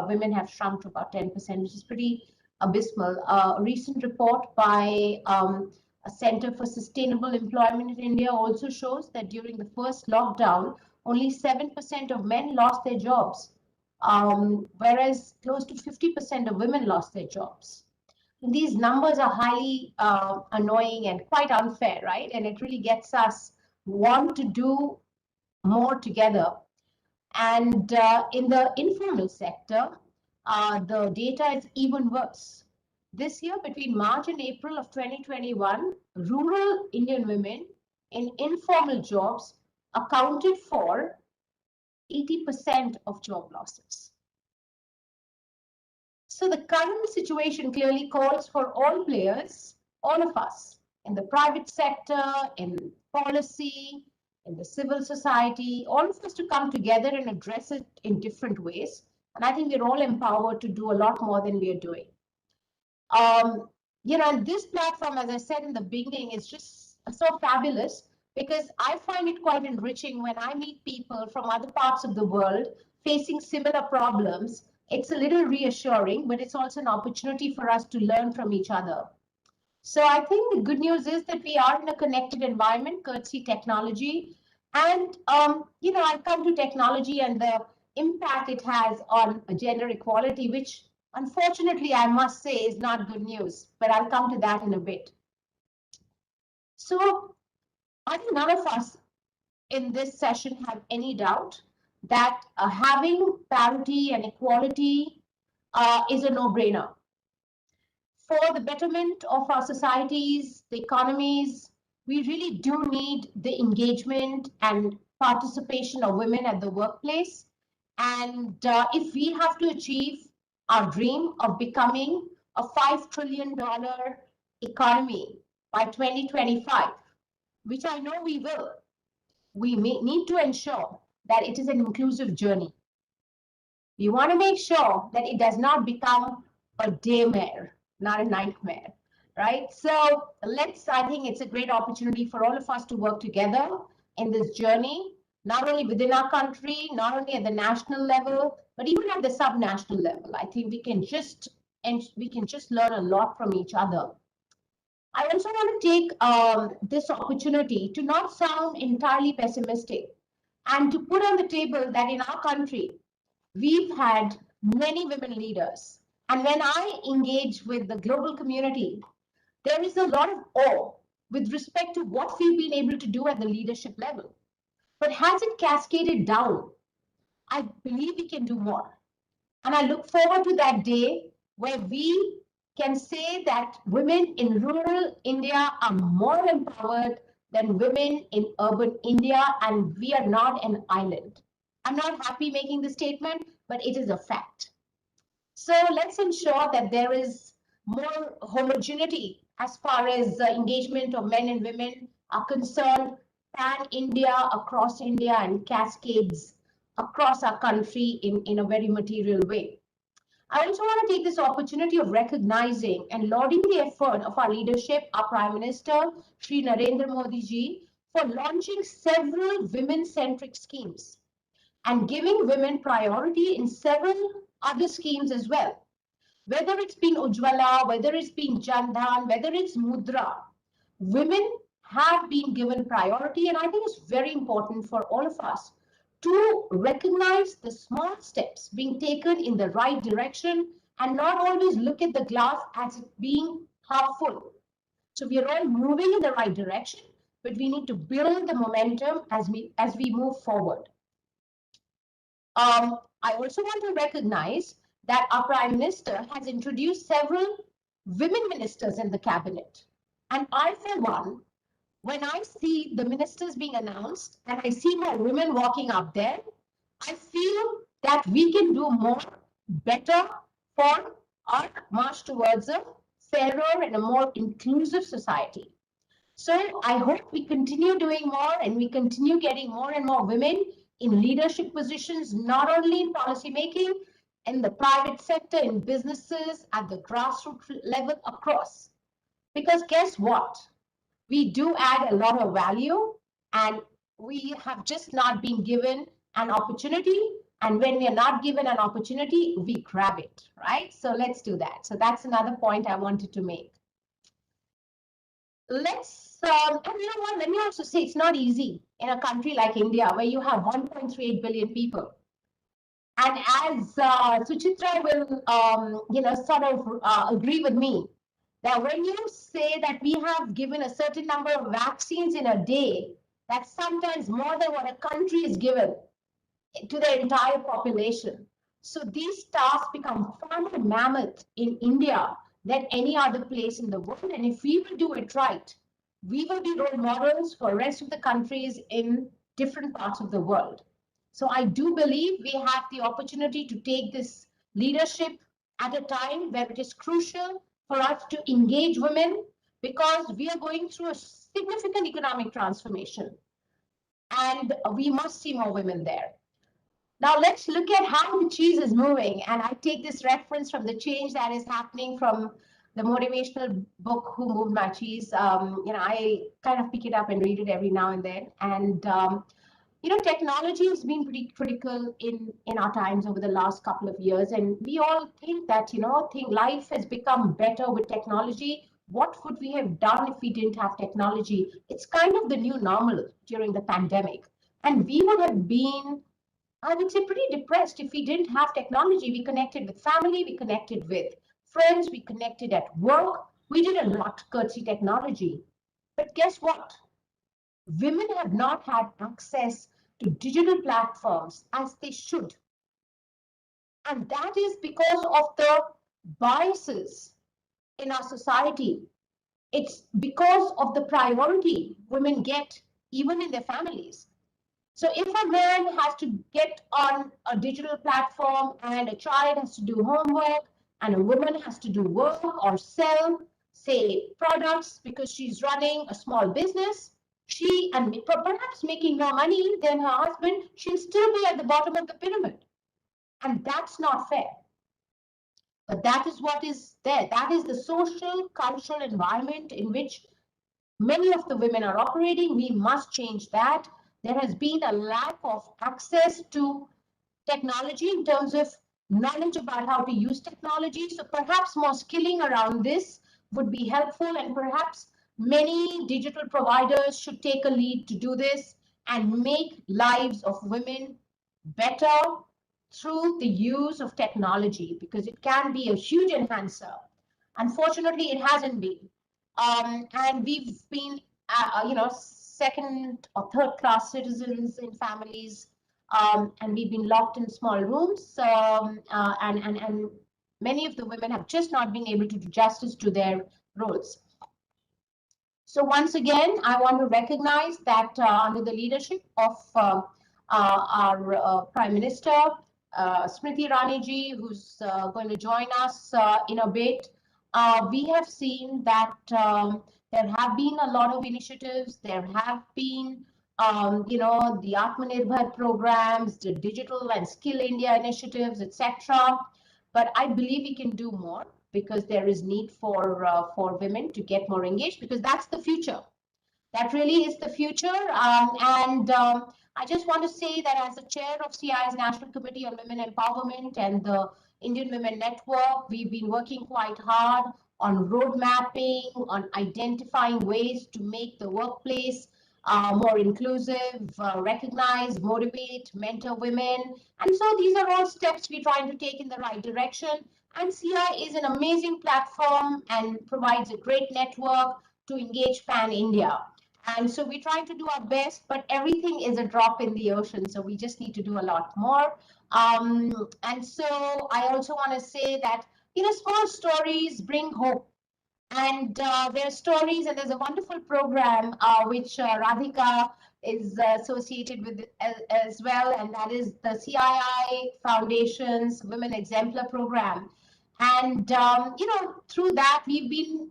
women have shrunk to about 10%, which is pretty abysmal. A recent report by a Center for Sustainable Employment in India also shows that during the first lockdown, only 7% of men lost their jobs, whereas close to 50% of women lost their jobs. These numbers are highly annoying and quite unfair, right? And it really gets us want to do more together. And in the informal sector, the data is even worse. This year, between March and April of 2021, rural Indian women in informal jobs accounted for 80% of job losses. So the current situation clearly calls for all players, all of us, in the private sector, in policy, in the civil society, all of us to come together and address it in different ways. And I think we're all empowered to do a lot more than we are doing. And this platform, as I said in the beginning, is just so fabulous because I find it quite enriching when I meet people from other parts of the world facing similar problems. It's a little reassuring, but it's also an opportunity for us to learn from each other. So I think the good news is that we are in a connected environment, courtesy technology. And, I come to technology and the impact it has on gender equality, which unfortunately, I must say is not good news, but I'll come to that in a bit. So I think none of us in this session have any doubt that having parity and equality is a no-brainer. For the betterment of our societies, the economies, we really do need the engagement and participation of women at the workplace. And if we have to achieve our dream of becoming a $5 trillion economy by 2025, which I know we will, we need to ensure that it is an inclusive journey. We want to make sure that it does not become a daymare, not a nightmare, right? So I think it's a great opportunity for all of us to work together in this journey, not only within our country, not only at the national level, but even at the subnational level. I think we can just learn a lot from each other. I also want to take this opportunity to not sound entirely pessimistic and to put on the table that in our country, we've had many women leaders. And when I engage with the global community, there is a lot of awe with respect to what we've been able to do at the leadership level. But has it cascaded down? I believe we can do more. And I look forward to that day where we can say that women in rural India are more empowered than women in urban India, and we are not an island. I'm not happy making the statement, but it is a fact. So let's ensure that there is more homogeneity as far as the engagement of men and women are concerned, pan-India, across India, and cascades across our country in a very material way. I also want to take this opportunity of recognizing and lauding the effort of our leadership, our Prime Minister, Shri Narendra Modi ji, for launching several women-centric schemes and giving women priority in several other schemes as well. Whether it's been Ujjwala, whether it's been Jan Dhan, whether it's Mudra, women have been given priority, and I think it's very important for all of us to recognize the small steps being taken in the right direction and not always look at the glass as it being half full. So we are all moving in the right direction, but we need to build the momentum as we move forward. I also want to recognize that our Prime Minister has introduced several women ministers in the cabinet. And I, for one, when I see the ministers being announced and I see more women walking up there, I feel that we can do more, better for our march towards a fairer and a more inclusive society. So I hope we continue doing more and we continue getting more and more women in leadership positions, not only in policy making, in the private sector, in businesses, at the grassroots level across. Because guess what? We do add a lot of value and we have just not been given an opportunity. And when we are not given an opportunity, we grab it, right? So let's do that. So that's another point I wanted to make. Let's, and you know what, let me also say it's not easy in a country like India where you have 1.38 billion people. And as Suchitra will, sort of agree with me, that when you say that we have given a certain number of vaccines in a day, that's sometimes more than what a country is given to the entire population. So these tasks become far more mammoth in India than any other place in the world. And if we will do it right, we will be role models for the rest of the countries in different parts of the world. So I do believe we have the opportunity to take this leadership at a time where it is crucial for us to engage women, because we are going through a significant economic transformation and we must see more women there. Now let's look at how the cheese is moving. And I take this reference from the change that is happening from the motivational book, Who Moved My Cheese. I kind of pick it up and read it every now and then. And technology has been pretty critical in our times over the last couple of years. And we all think that, life has become better with technology. What would we have done if we didn't have technology? It's kind of the new normal during the pandemic. And we would have been, I would say, pretty depressed if we didn't have technology. We connected with family, we connected with friends, we connected at work. We did a lot courtesy technology. But guess what? Women have not had access to digital platforms as they should. And that is because of the biases in our society. It's because of the priority women get even in their families. So if a man has to get on a digital platform and a child has to do homework and a woman has to do work or sell, say, products because she's running a small business, she, and perhaps making more money than her husband, she'll still be at the bottom of the pyramid. And that's not fair. But that is what is there. That is the social, cultural environment in which many of the women are operating. We must change that. There has been a lack of access to technology in terms of knowledge about how to use technology. So perhaps more skilling around this would be helpful, and perhaps many digital providers should take a lead to do this and make lives of women better through the use of technology, because it can be a huge enhancer. Unfortunately, it hasn't been. And we've been, second or third class citizens in families, and we've been locked in small rooms, and many of the women have just not been able to do justice to their roles. So once again, I want to recognize that under the leadership of our Prime Minister, Smriti Irani ji, who's going to join us in a bit, we have seen that there have been a lot of initiatives. There have been, the Atmanirbhar programs, the digital and Skill India initiatives, etc. but I believe we can do more because there is need for women to get more engaged, because that's the future. That really is the future. I just want to say that as the chair of CII's National Committee on Women Empowerment and the Indian Women Network, we've been working quite hard on road mapping, on identifying ways to make the workplace more inclusive, recognize, motivate, mentor women. And so these are all steps we're trying to take in the right direction. And CI is an amazing platform and provides a great network to engage Pan India. And so we're trying to do our best, but everything is a drop in the ocean. So we just need to do a lot more. And so I also want to say that, small stories bring hope. And there are stories, and there's a wonderful program which Radhika is associated with as well, and that is the CII Foundation's Women Exemplar program. And through that, we've been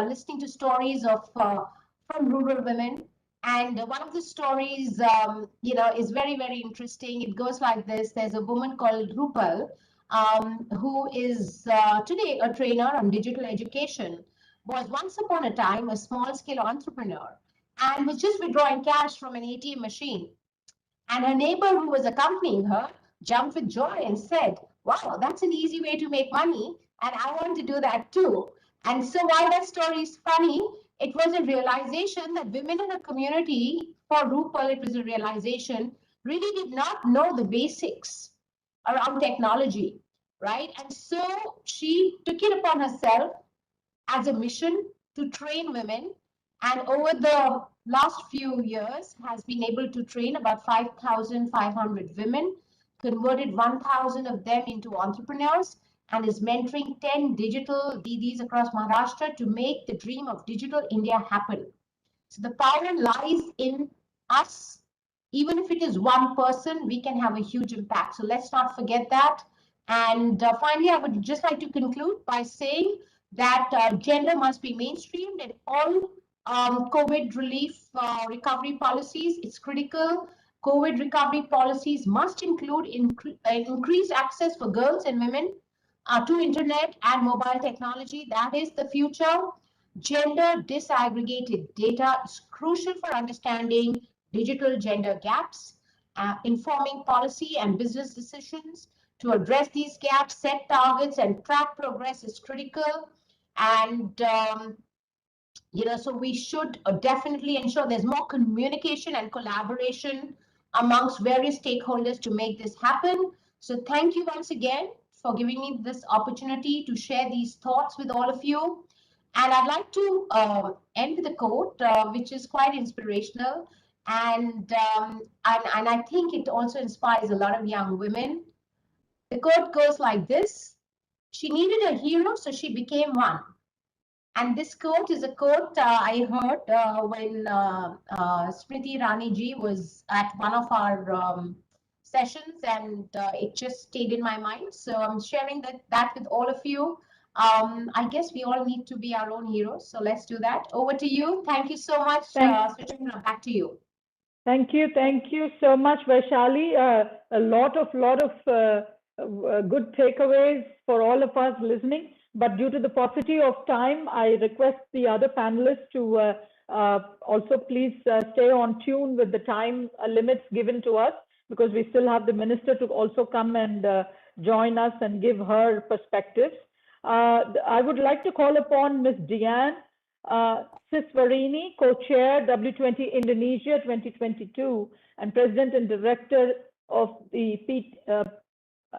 listening to stories of from rural women. And one of the stories, is very, very interesting. It goes like this. There's a woman called Rupal, who is today a trainer on digital education, was once upon a time a small-scale entrepreneur and was just withdrawing cash from an ATM machine. And her neighbor who was accompanying her jumped with joy and said, "Wow, that's an easy way to make money, and I want to do that too." And so while that story is funny, it was a realization that women in a community, for Rupal, it was a realization, really did not know the basics around technology, right? And so she took it upon herself as a mission to train women, and over the last few years has been able to train about 5,500 women, converted 1,000 of them into entrepreneurs, and is mentoring 10 digital DDs across Maharashtra to make the dream of digital India happen. So the power lies in us. Even if it is one person, we can have a huge impact. So let's not forget that. And finally, I would just like to conclude by saying that gender must be mainstreamed in all COVID relief recovery policies. It's critical. COVID recovery policies must include increased access for girls and women to internet and mobile technology. That is the future. Gender disaggregated data is crucial for understanding digital gender gaps, informing policy and business decisions. To address these gaps, set targets and track progress is critical. And so we should definitely ensure there's more communication and collaboration amongst various stakeholders to make this happen. So thank you once again for giving me this opportunity to share these thoughts with all of you. And I'd like to end with a quote, which is quite inspirational. And I think it also inspires a lot of young women. The quote goes like this: "She needed a hero, so she became one." And this quote is a quote I heard when Smriti Irani ji was at one of our sessions, and it just stayed in my mind. So I'm sharing that with all of you. I guess we all need to be our own heroes. So let's do that. Over to you. Thank you so much. Smriti, back to you. Thank you so much, Vishali. A lot of good takeaways for all of us listening. But due to the paucity of time, I request the other panelists to also please stay on tune with the time limits given to us, because we still have the minister to also come and join us and give her perspectives. I would like to call upon Ms. Diane Siswarini, co-chair W20 Indonesia 2022 and president and director of the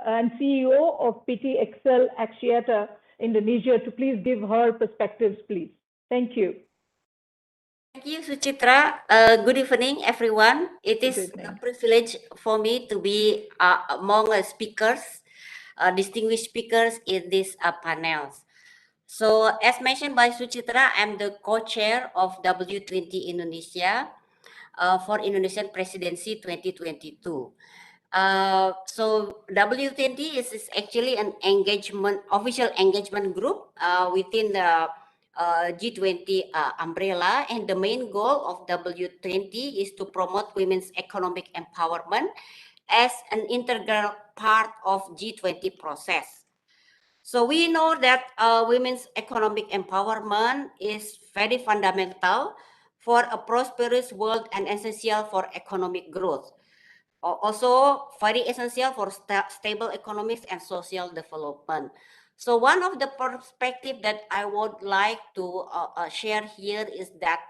and CEO of PT Excel Axiata Indonesia, to please give her perspectives, please. Thank you. Thank you, Suchitra. Good evening, everyone. It is a privilege for me to be among speakers, distinguished speakers in these panels. So, as mentioned by Suchitra, I'm the co-chair of W20 Indonesia for Indonesian Presidency 2022. So W20 is actually an official engagement group within the G20 umbrella, and the main goal of W20 is to promote women's economic empowerment as an integral part of G20 process. So we know that women's economic empowerment is very fundamental for a prosperous world and essential for economic growth. Also very essential for stable economics and social development. So one of the perspective that I would like to share here is that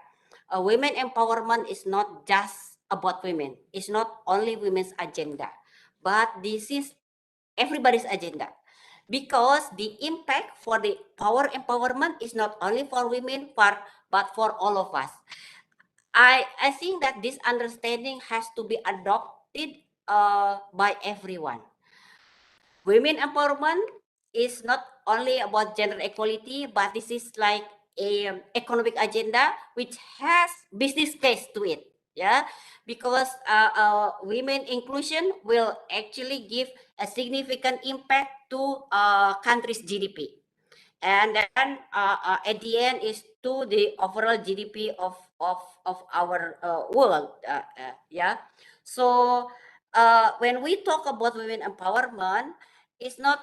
women empowerment is not just about women. It's not only women's agenda, but this is everybody's agenda. Because the impact for the power empowerment is not only for women, but for all of us. I think that this understanding has to be adopted by everyone. Women empowerment is not only about gender equality, but this is like a economic agenda which has business case to it. Yeah, because women inclusion will actually give a significant impact to country's GDP. And then at the end is to the overall GDP of our world. Yeah. So when we talk about women empowerment, it's not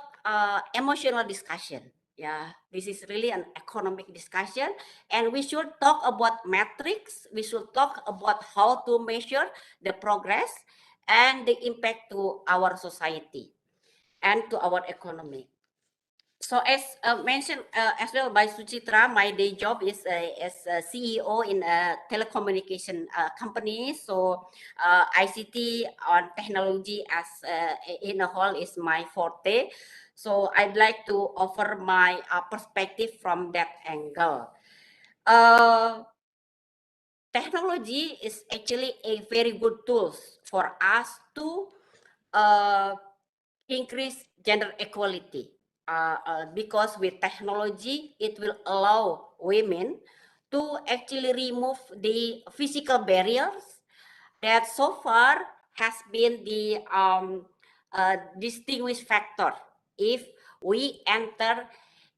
emotional discussion. Yeah, this is really an economic discussion, and we should talk about metrics. We should talk about how to measure the progress and the impact to our society and to our economy. So as mentioned as well by Suchitra, my day job is as a CEO in a telecommunication company. So ICT on technology as in a whole is my forte. So I'd like to offer my perspective from that angle. Technology is actually a very good tool for us to increase gender equality. Because with technology, it will allow women to actually remove the physical barriers that so far has been the distinguished factor. If we enter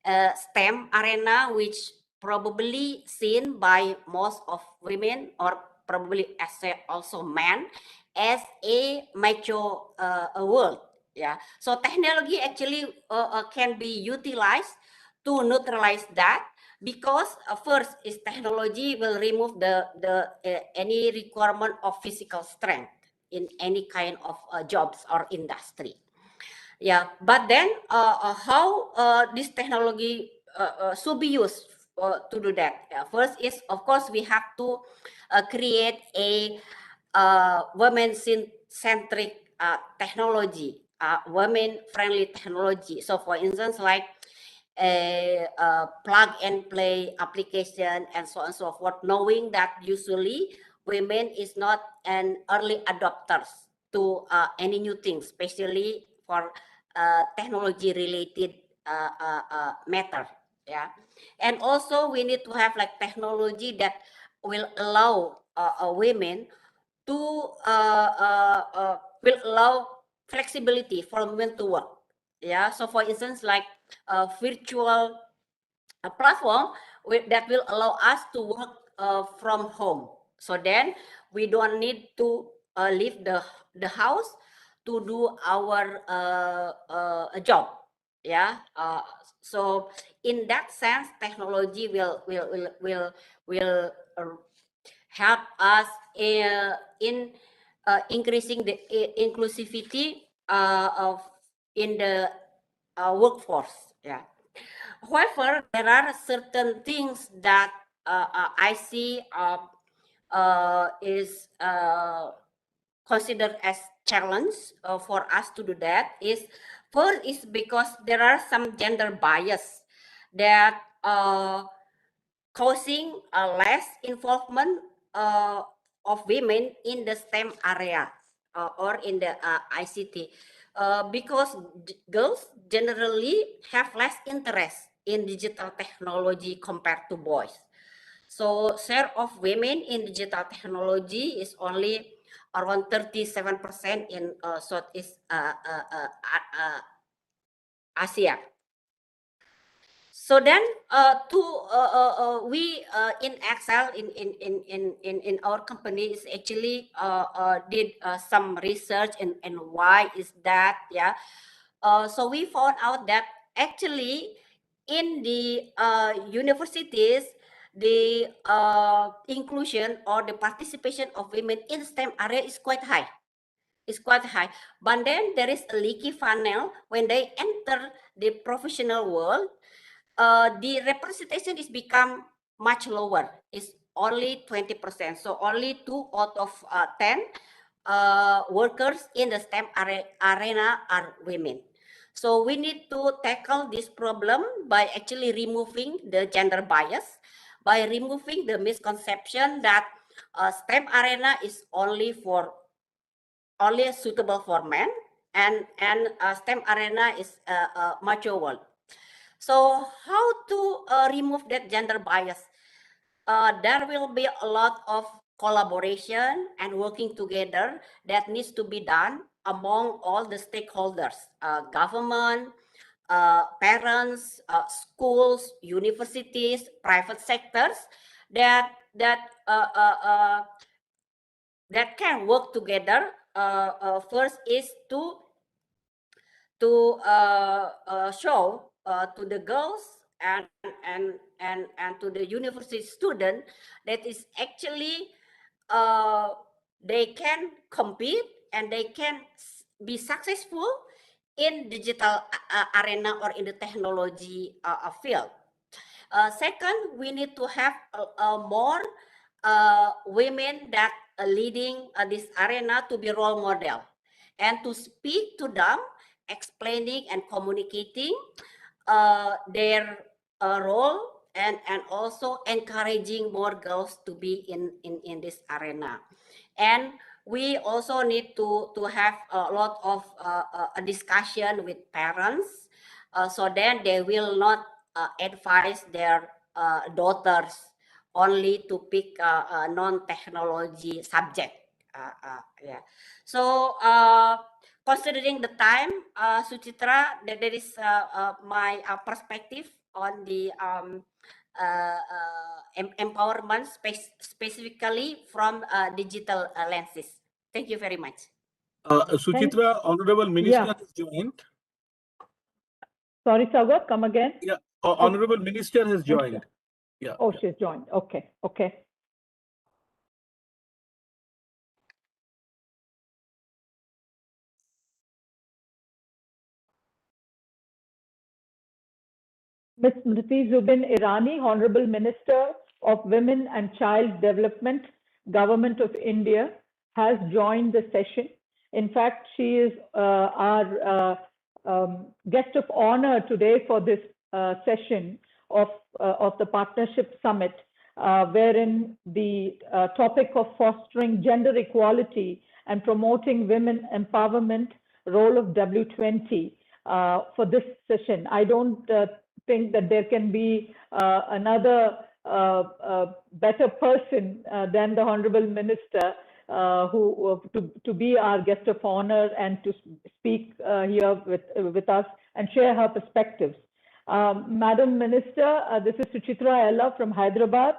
STEM arena, which probably seen by most of women or probably as also men as a mature world. Yeah, so technology actually can be utilized to neutralize that, because first is technology will remove the any requirement of physical strength in any kind of jobs or industry. Yeah, but then how this technology should be used to do that? First is, of course, we have to create a women-centric technology, women-friendly technology. So for instance, like a plug and play application and so on and so forth, knowing that usually women is not an early adopters to any new things, especially for technology related matter. Yeah, and also we need to have like technology that will allow women to will allow flexibility for women to work. Yeah, so for instance, like a virtual platform that will allow us to work from home. So then we don't need to leave the house to do our job. Yeah. So in that sense, technology will help us in increasing the inclusivity of in the workforce. Yeah. However, there are certain things that I see is considered as challenge for us to do that. Is first is because there are some gender bias that causing less involvement of women in the STEM area or in the ICT. Because girls generally have less interest in digital technology compared to boys. So share of women in digital technology is only around 37% in Southeast Asia. So then, we in Excel in our company is actually did some research and why is that? Yeah. So we found out that actually in the universities, the inclusion or the participation of women in STEM area is quite high. Is quite high, but then there is a leaky funnel when they enter the professional world. The representation is become much lower. It's only 20%. So only 2 out of 10 workers in the STEM arena are women. So we need to tackle this problem by actually removing the gender bias, by removing the misconception that STEM arena is only suitable for men, and STEM arena is a mature world. So how to remove that gender bias? There will be a lot of collaboration and working together that needs to be done among all the stakeholders, government, parents, schools, universities, private sectors, that can work together. First is to show to the girls and to the university student that is actually they can compete and they can be successful in digital arena or in the technology field. Second, we need to have more women that are leading this arena to be role model and to speak to them, explaining and communicating their role and also encouraging more girls to be in this arena. And we also need to have a lot of a discussion with parents so then they will not advise their daughters only to pick a non-technology subject. Yeah. So considering the time, Suchitra, that is my perspective on the empowerment specifically from digital lenses. Thank you very much. Suchitra, Honorable Minister Yeah. has joined. Sorry, Sagar, come again. Yeah, Honorable Minister has joined. Yeah. Oh, she's joined. Okay, okay. Ms. Smriti Zubin Irani, Honorable Minister of Women and Child Development, Government of India, has joined the session. In fact, she is our guest of honor today for this session of the Partnership Summit, wherein the topic of fostering gender equality and promoting women empowerment, role of W20 for this session. I don't think that there can be another better person than the Honorable Minister to be our guest of honor and to speak here with us and share her perspectives. Madam Minister, this is Suchitra Ella from Hyderabad.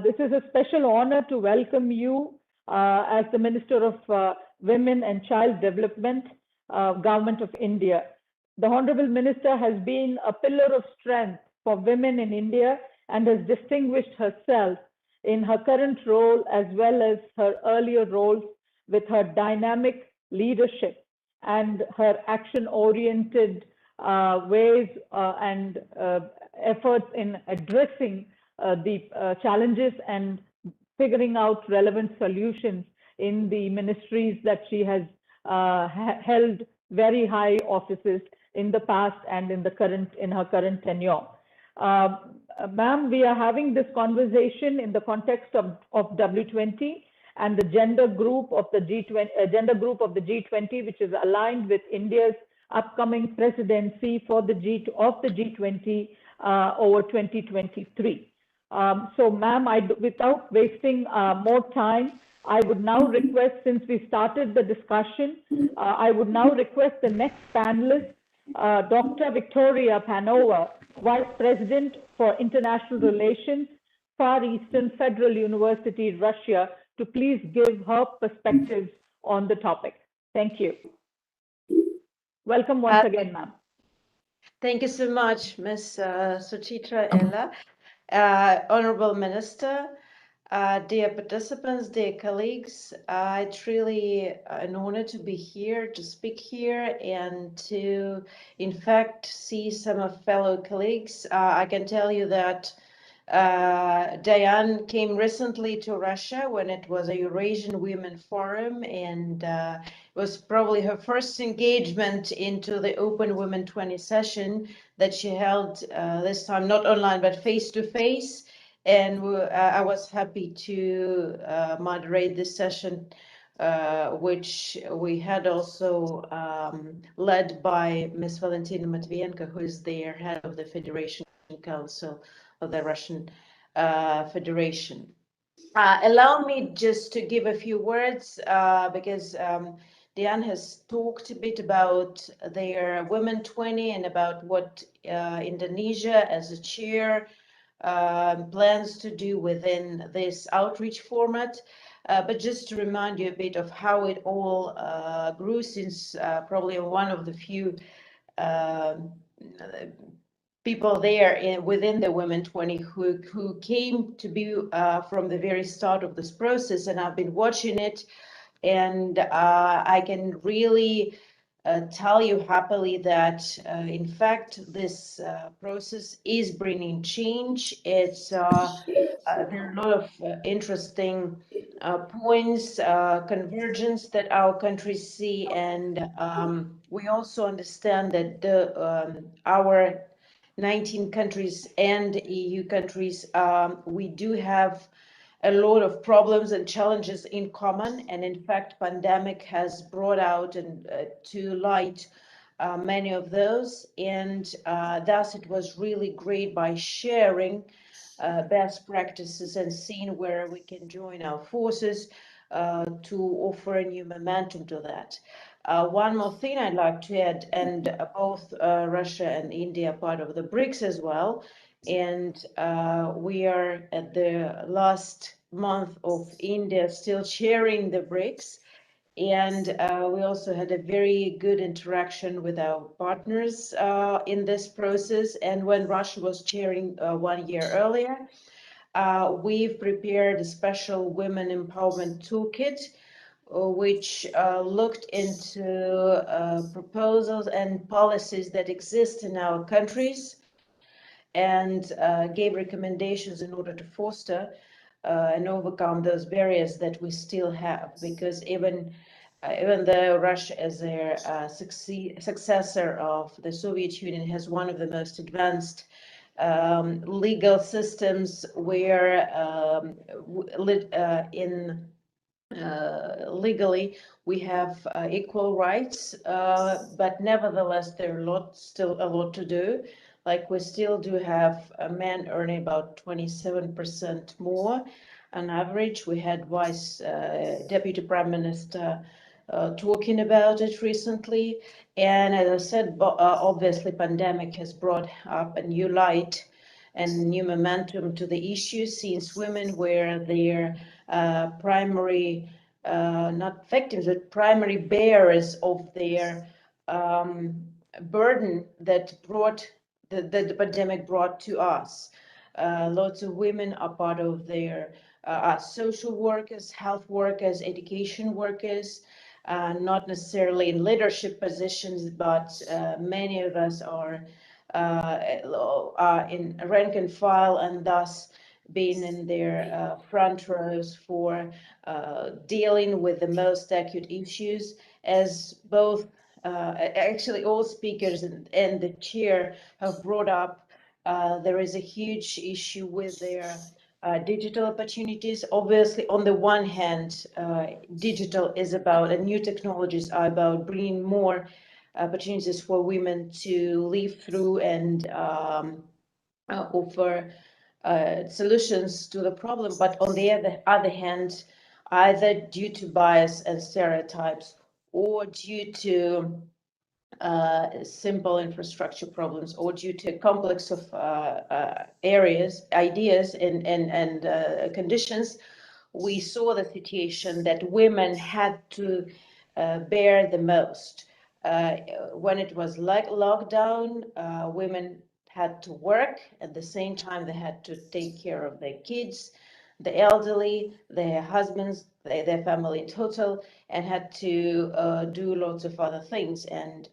This is a special honor to welcome you as the Minister of Women and Child Development, Government of India. The Honorable Minister has been a pillar of strength for women in India and has distinguished herself in her current role as well as her earlier roles with her dynamic leadership and her action-oriented ways and efforts in addressing the challenges and figuring out relevant solutions in the ministries that she has held very high offices in the past and in her current tenure. Ma'am, we are having this conversation in the context of W20 and the gender group of the G20, which is aligned with India's upcoming presidency for the G20 over 2023. So, ma'am, without wasting more time, I would now request, since we started the discussion, I would now request the next panelist, Dr. Victoria Panova, Vice President for International Relations, Far Eastern Federal University, Russia, to please give her perspectives on the topic. Thank you. Welcome once again, ma'am. Thank you so much, Ms. Suchitra Ella. Honorable Minister, dear participants, dear colleagues, it's really an honor to be here, to speak here, and to, in fact, see some of fellow colleagues. I can tell you that Diane came recently to Russia when it was a Eurasian Women Forum, and it was probably her first engagement into the Open Women 20 session that she held this time, not online, but face-to-face. And I was happy to moderate this session, which we had also led by Ms. Valentina Matvienko, who is the head of the Federation Council of the Russian Federation. Allow me just to give a few words because Diane has talked a bit about their Women 20 and about what Indonesia as a chair plans to do within this outreach format. But just to remind you a bit of how it all grew, since probably one of the few people there within the Women 20 who came to be from the very start of this process, and I've been watching it, and I can really tell you happily that in fact this process is bringing change. It's there are a lot of interesting points, convergence that our countries see, and we also understand that our 19 countries and EU countries, we do have a lot of problems and challenges in common, and in fact pandemic has brought out and to light many of those, and thus it was really great by sharing best practices and seeing where we can join our forces to offer a new momentum to that. One more thing I'd like to add, and both Russia and India are part of the BRICS as well, and we are at the last month of India still chairing the BRICS, and we also had a very good interaction with our partners in this process. And when Russia was chairing 1 year earlier, we've prepared a special women empowerment toolkit which looked into proposals and policies that exist in our countries and gave recommendations in order to foster and overcome those barriers that we still have. Because even though Russia, as their successor of the Soviet Union, has one of the most advanced legal systems where legally we have equal rights, but nevertheless there are still a lot to do. Like we still do have men earning about 27% more on average. We had Deputy Prime Minister talking about it recently, and as I said, obviously pandemic has brought up a new light and new momentum to the issue, since women were their primary, not victims, but primary bearers of their burden that the pandemic brought to us. Lots of women are part of their social workers, health workers, education workers, not necessarily in leadership positions, but many of us are in rank and file, and thus being in their front rows for dealing with the most acute issues. As both actually all speakers and the chair have brought up, there is a huge issue with their digital opportunities. Obviously, on the one hand, digital is about, and new technologies are about bringing more opportunities for women to live through and offer solutions to the problem. But on the other hand, either due to bias and stereotypes or due to simple infrastructure problems or due to a complex of ideas and conditions, we saw the situation that women had to bear the most. When it was like lockdown, women had to work. At the same time, they had to take care of their kids, the elderly, their husbands, their family in total, and had to do lots of other things. And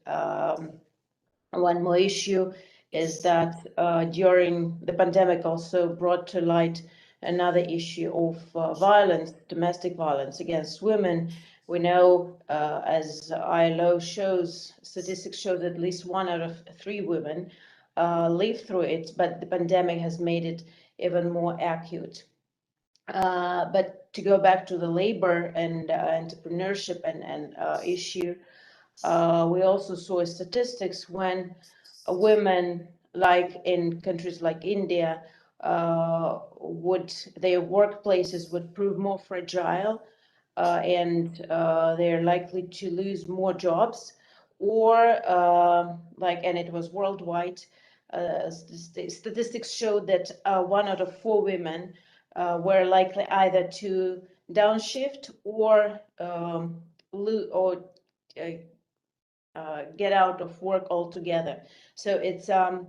one more issue is that during the pandemic also brought to light another issue of violence, domestic violence against women. We know, as ILO shows, statistics show that at least 1 out of 3 women live through it, but the pandemic has made it even more acute. But to go back to the labor and entrepreneurship and issue, we also saw statistics when women, like in countries like India, their workplaces would prove more fragile, and they're likely to lose more jobs, or and it was worldwide. Statistics showed that 1 out of 4 women were likely either to downshift or get out of work altogether. So it's a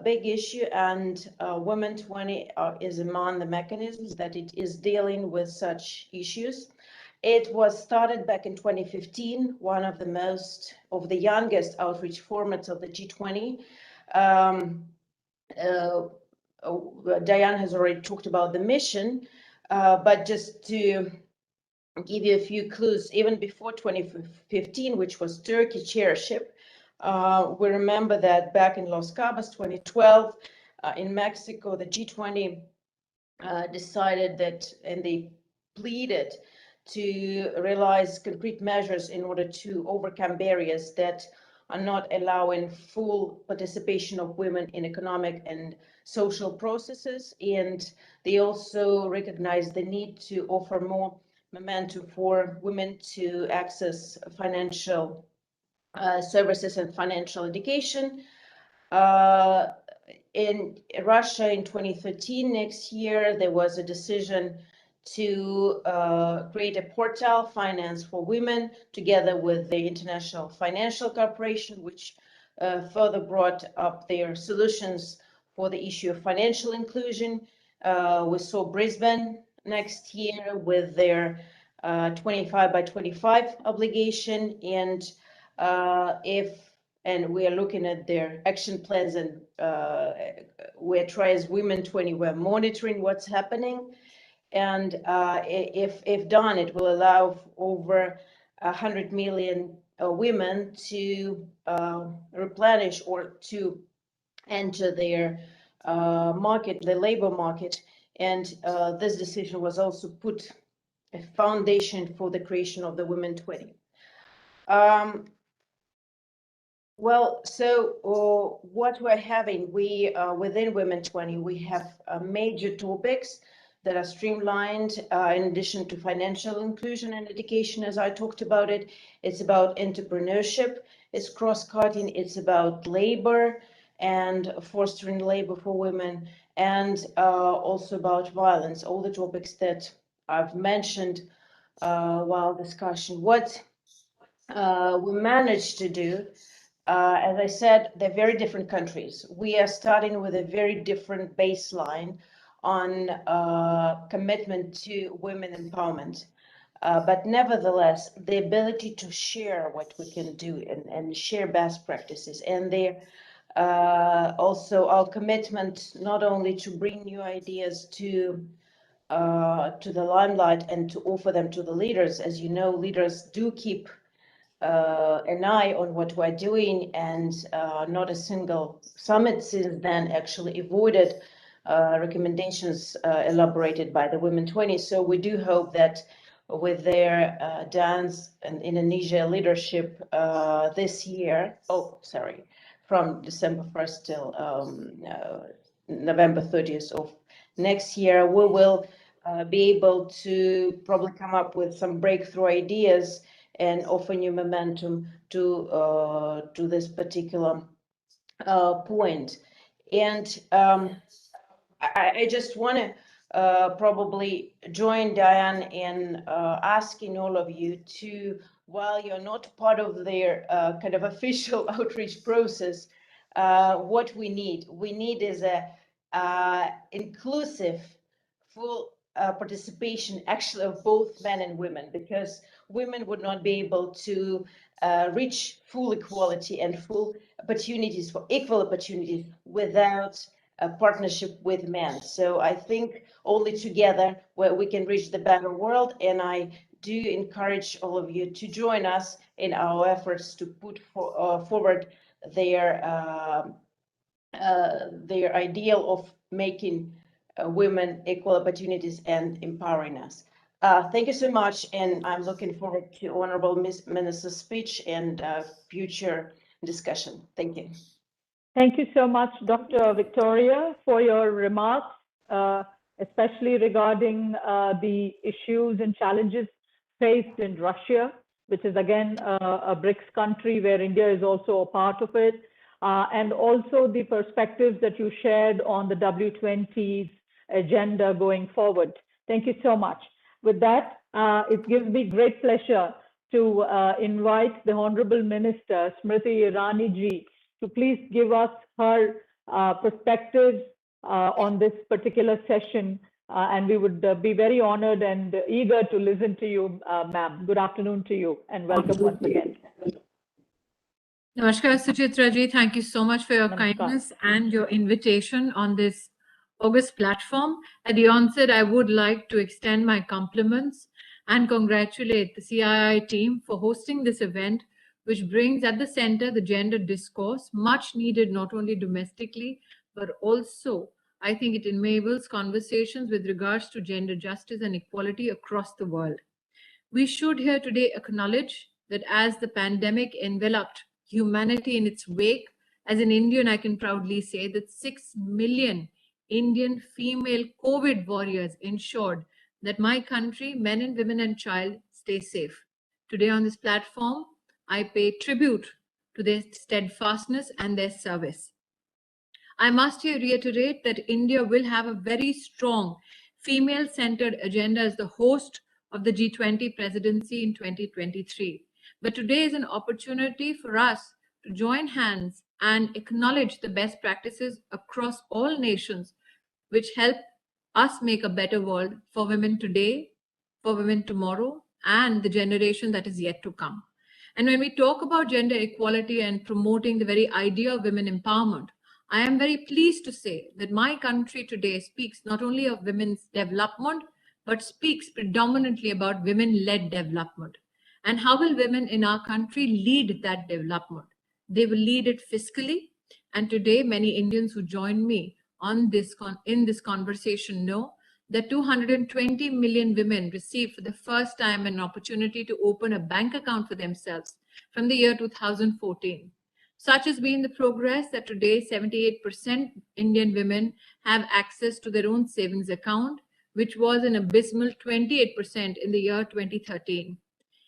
big issue, and Women 20 is among the mechanisms that it is dealing with such issues. It was started back in 2015, one of the youngest outreach formats of the G20. Diane has already talked about the mission, but just to give you a few clues, even before 2015, which was Turkey chairship, we remember that back in Los Cabos 2012, in Mexico, the G20 decided that, and they pleaded to realize concrete measures in order to overcome barriers that are not allowing full participation of women in economic and social processes. And they also recognize the need to offer more momentum for women to access financial services and financial education. In Russia in 2013, next year, there was a decision to create a portal, Finance for Women, together with the International Financial Corporation, which further brought up their solutions for the issue of financial inclusion. We saw Brisbane next year with their 25 by 25 obligation, and we are looking at their action plans, and where as Women 20, we're monitoring what's happening. And if done, it will allow over 100 million women to replenish or to enter their market, the labor market. And this decision was also put a foundation for the creation of the Women 20. Well, so what we're having, we within Women 20, we have major topics that are streamlined in addition to financial inclusion and education, as I talked about it. It's about entrepreneurship, it's cross-cutting, it's about labor and fostering labor for women, and also about violence, all the topics that I've mentioned while discussion. What we managed to do, as I said, they're very different countries. We are starting with a very different baseline on commitment to women empowerment. But nevertheless, the ability to share what we can do and share best practices, and also our commitment not only to bring new ideas to the limelight and to offer them to the leaders. As you know, leaders do keep an eye on what we're doing, and not a single summit since then actually avoided recommendations elaborated by the Women 20. So we do hope that with their dance and Indonesia leadership this year, from December 1st till November 30th of next year, we will be able to probably come up with some breakthrough ideas and offer new momentum to this particular point. And I just want to probably join Diane in asking all of you to, while you're not part of their kind of official outreach process, what we need is a inclusive, full participation actually of both men and women, because women would not be able to reach full equality and full opportunities for equal opportunities without a partnership with men. So I think only together where we can reach the better world, and I do encourage all of you to join us in our efforts to put forward their ideal of making women equal opportunities and empowering us. Thank you so much, and I'm looking forward to Honorable Minister's speech and future discussion. Thank you. Thank you so much, Dr. Victoria, for your remarks, especially regarding the issues and challenges faced in Russia, which is again a BRICS country where India is also a part of it, and also the perspectives that you shared on the W20's agenda going forward. Thank you so much. With that, it gives me great pleasure to invite the Honorable Minister, Smriti Irani ji, to please give us her perspectives on this particular session. And we would be very honored and eager to listen to you, ma'am. Good afternoon to you and welcome once again. Namaskar, Suchitra ji. Thank you so much for your kindness and your invitation on this August platform. At the onset, I would like to extend my compliments and congratulate the CII team for hosting this event, which brings at the center the gender discourse, much needed not only domestically, but also I think it enables conversations with regards to gender justice and equality across the world. We should here today acknowledge that as the pandemic enveloped humanity in its wake, as an Indian, I can proudly say that 6 million Indian female COVID warriors ensured that my country, men and women and child, stay safe. Today on this platform, I pay tribute to their steadfastness and their service. I must here reiterate that India will have a very strong female-centered agenda as the host of the G20 presidency in 2023. But today is an opportunity for us to join hands and acknowledge the best practices across all nations, which help us make a better world for women today, for women tomorrow, and the generation that is yet to come. And when we talk about gender equality and promoting the very idea of women empowerment, I am very pleased to say that my country today speaks not only of women's development, but speaks predominantly about women-led development. And how will women in our country lead that development? They will lead it fiscally. And today, many Indians who join me on this in this conversation know that 220 million women received for the first time an opportunity to open a bank account for themselves from the year 2014. Such has been the progress that today 78% Indian women have access to their own savings account, which was an abysmal 28% in the year 2013.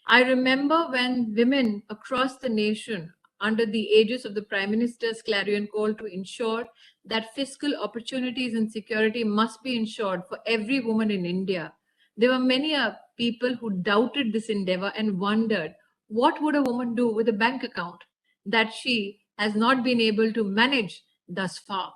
I remember when women across the nation, under the aegis of the Prime Minister's clarion call to ensure that fiscal opportunities and security must be ensured for every woman in India, there were many people who doubted this endeavor and wondered, what would a woman do with a bank account that she has not been able to manage thus far?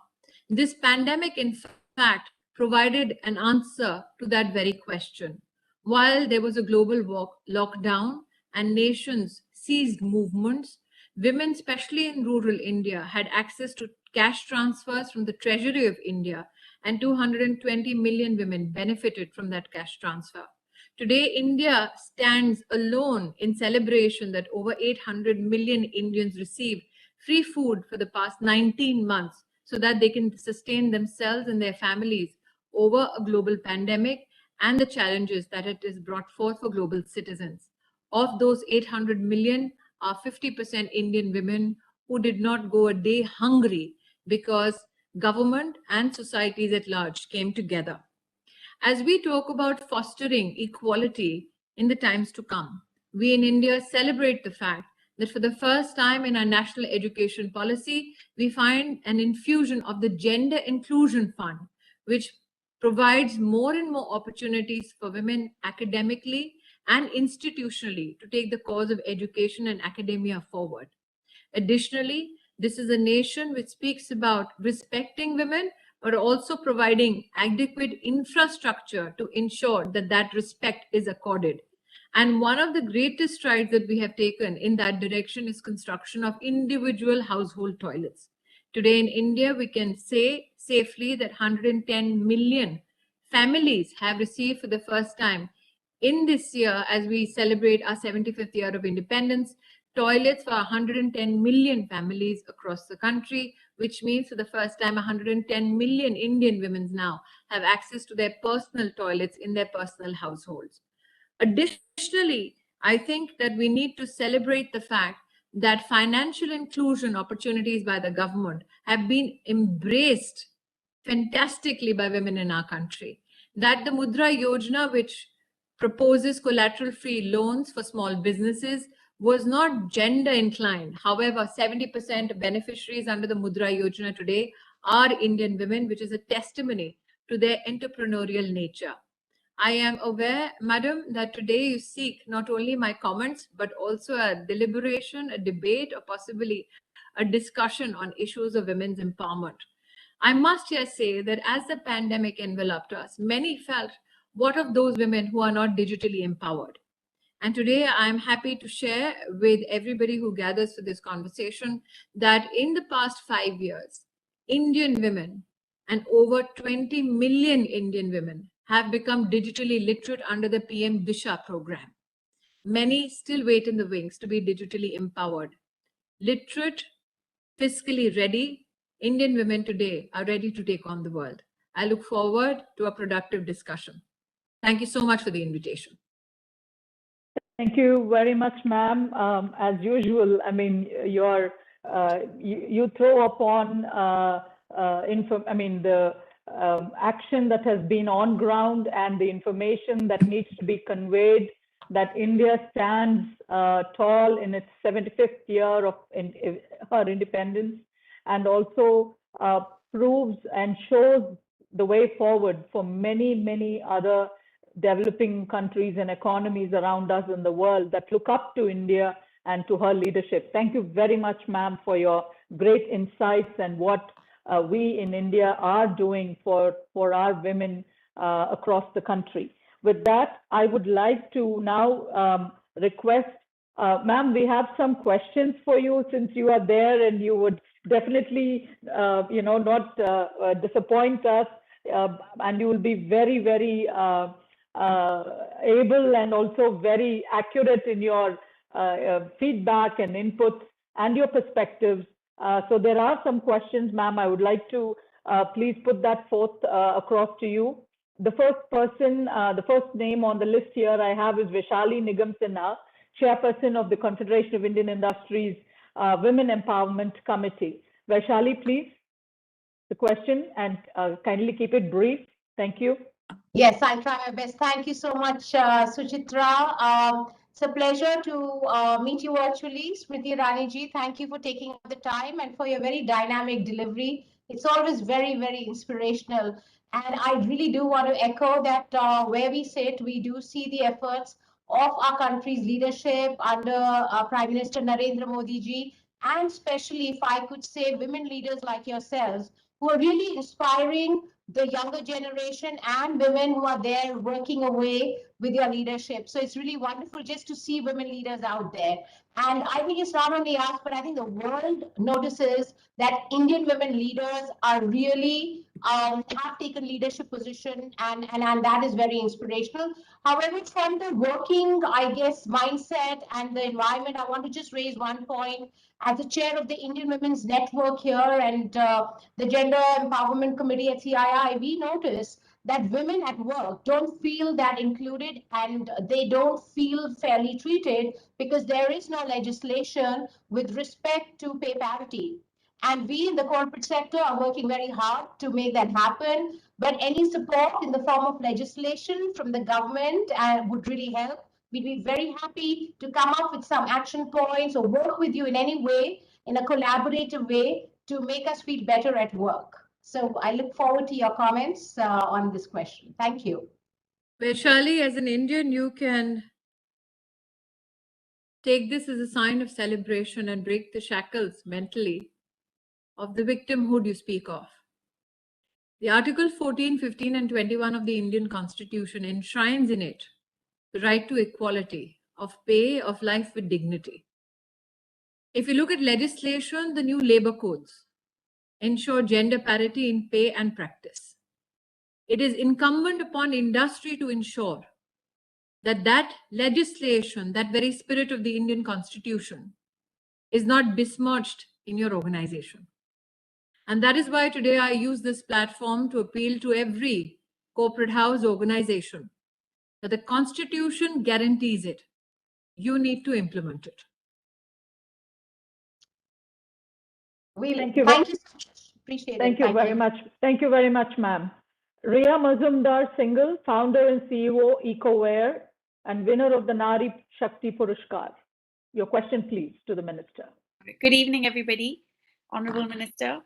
This pandemic, in fact, provided an answer to that very question. While there was a global lockdown and nations ceased movements, women, especially in rural India, had access to cash transfers from the Treasury of India, and 220 million women benefited from that cash transfer. Today, India stands alone in celebration that over 800 million Indians received free food for the past 19 months so that they can sustain themselves and their families over a global pandemic and the challenges that it has brought forth for global citizens. Of those 800 million are 50% Indian women who did not go a day hungry because government and societies at large came together. As we talk about fostering equality in the times to come, we in India celebrate the fact that for the first time in our national education policy, we find an infusion of the Gender Inclusion Fund, which provides more and more opportunities for women academically and institutionally to take the cause of education and academia forward. Additionally, this is a nation which speaks about respecting women, but also providing adequate infrastructure to ensure that that respect is accorded. And one of the greatest strides that we have taken in that direction is construction of individual household toilets. Today in India, we can say safely that 110 million families have received for the first time in this year, as we celebrate our 75th year of independence, toilets for 110 million families across the country, which means for the first time 110 million Indian women now have access to their personal toilets in their personal households. Additionally, I think that we need to celebrate the fact that financial inclusion opportunities by the government have been embraced fantastically by women in our country. That the Mudra Yojana, which proposes collateral-free loans for small businesses, was not gender inclined. However, 70% of beneficiaries under the Mudra Yojana today are Indian women, which is a testimony to their entrepreneurial nature. I am aware, Madam, that today you seek not only my comments, but also a deliberation, a debate, or possibly a discussion on issues of women's empowerment. I must here say that as the pandemic enveloped us, many felt, what of those women who are not digitally empowered? And today I am happy to share with everybody who gathers for this conversation that in the past 5 years, Indian women and over 20 million Indian women have become digitally literate under the PM Disha program. Many still wait in the wings to be digitally empowered. Literate, fiscally ready, Indian women today are ready to take on the world. I look forward to a productive discussion. Thank you so much for the invitation. Thank you very much, ma'am. As usual, I mean, you throw upon the action that has been on ground and the information that needs to be conveyed, that India stands tall in its 75th year of her independence, and also proves and shows the way forward for many, many other developing countries and economies around us in the world that look up to India and to her leadership. Thank you very much, ma'am, for your great insights and what we in India are doing for our women across the country. With that, I would like to now request, ma'am, we have some questions for you since you are there, and you would definitely, not disappoint us, and you will be very, very able and also very accurate in your feedback and inputs and your perspectives. So there are some questions, ma'am. I would like to please put that forth across to you. The first person, the first name on the list here I have is Vishali Nigam Sinha, Chairperson of the Confederation of Indian Industries Women Empowerment Committee. Vishali, please, the question, and kindly keep it brief. Thank you. Yes, I'll try my best. Thank you so much, Suchitra. It's a pleasure to meet you virtually. Smriti Irani ji, thank you for taking the time and for your very dynamic delivery. It's always very, very inspirational. And I really do want to echo that where we sit, we do see the efforts of our country's leadership under Prime Minister Narendra Modi ji, and especially, if I could say, women leaders like yourselves, who are really inspiring the younger generation and women who are there working away with your leadership. So it's really wonderful just to see women leaders out there. And I think it's not only us, but I think the world notices that Indian women leaders are really have taken leadership position, and that is very inspirational. However, from the working, I guess, mindset and the environment, I want to just raise one point. As the chair of the Indian Women's Network here and the Gender Empowerment Committee at CII, we notice that women at work don't feel that included, and they don't feel fairly treated because there is no legislation with respect to pay parity. And we in the corporate sector are working very hard to make that happen. But any support in the form of legislation from the government would really help. We'd be very happy to come up with some action points or work with you in any way, in a collaborative way, to make us feel better at work. So I look forward to your comments on this question. Thank you. Vishali, as an Indian, you can take this as a sign of celebration and break the shackles mentally of the victimhood you speak of. The Article 14, 15, and 21 of the Indian Constitution enshrines in it the right to equality of pay, of life with dignity. If you look at legislation, the new labor codes ensure gender parity in pay and practice. It is incumbent upon industry to ensure that that legislation, that very spirit of the Indian Constitution, is not besmirched in your organization. And that is why today I use this platform to appeal to every corporate house organization that the Constitution guarantees it. You need to implement it. Thank you. Thank you so much. Appreciate it. Thank you very much. Thank you very much, ma'am. Ria Mazumdar Singhal, founder and CEO, EcoWare, and winner of the Nari Shakti Purushkar. Your question, please, to the Minister. Good evening, everybody. Honorable Minister.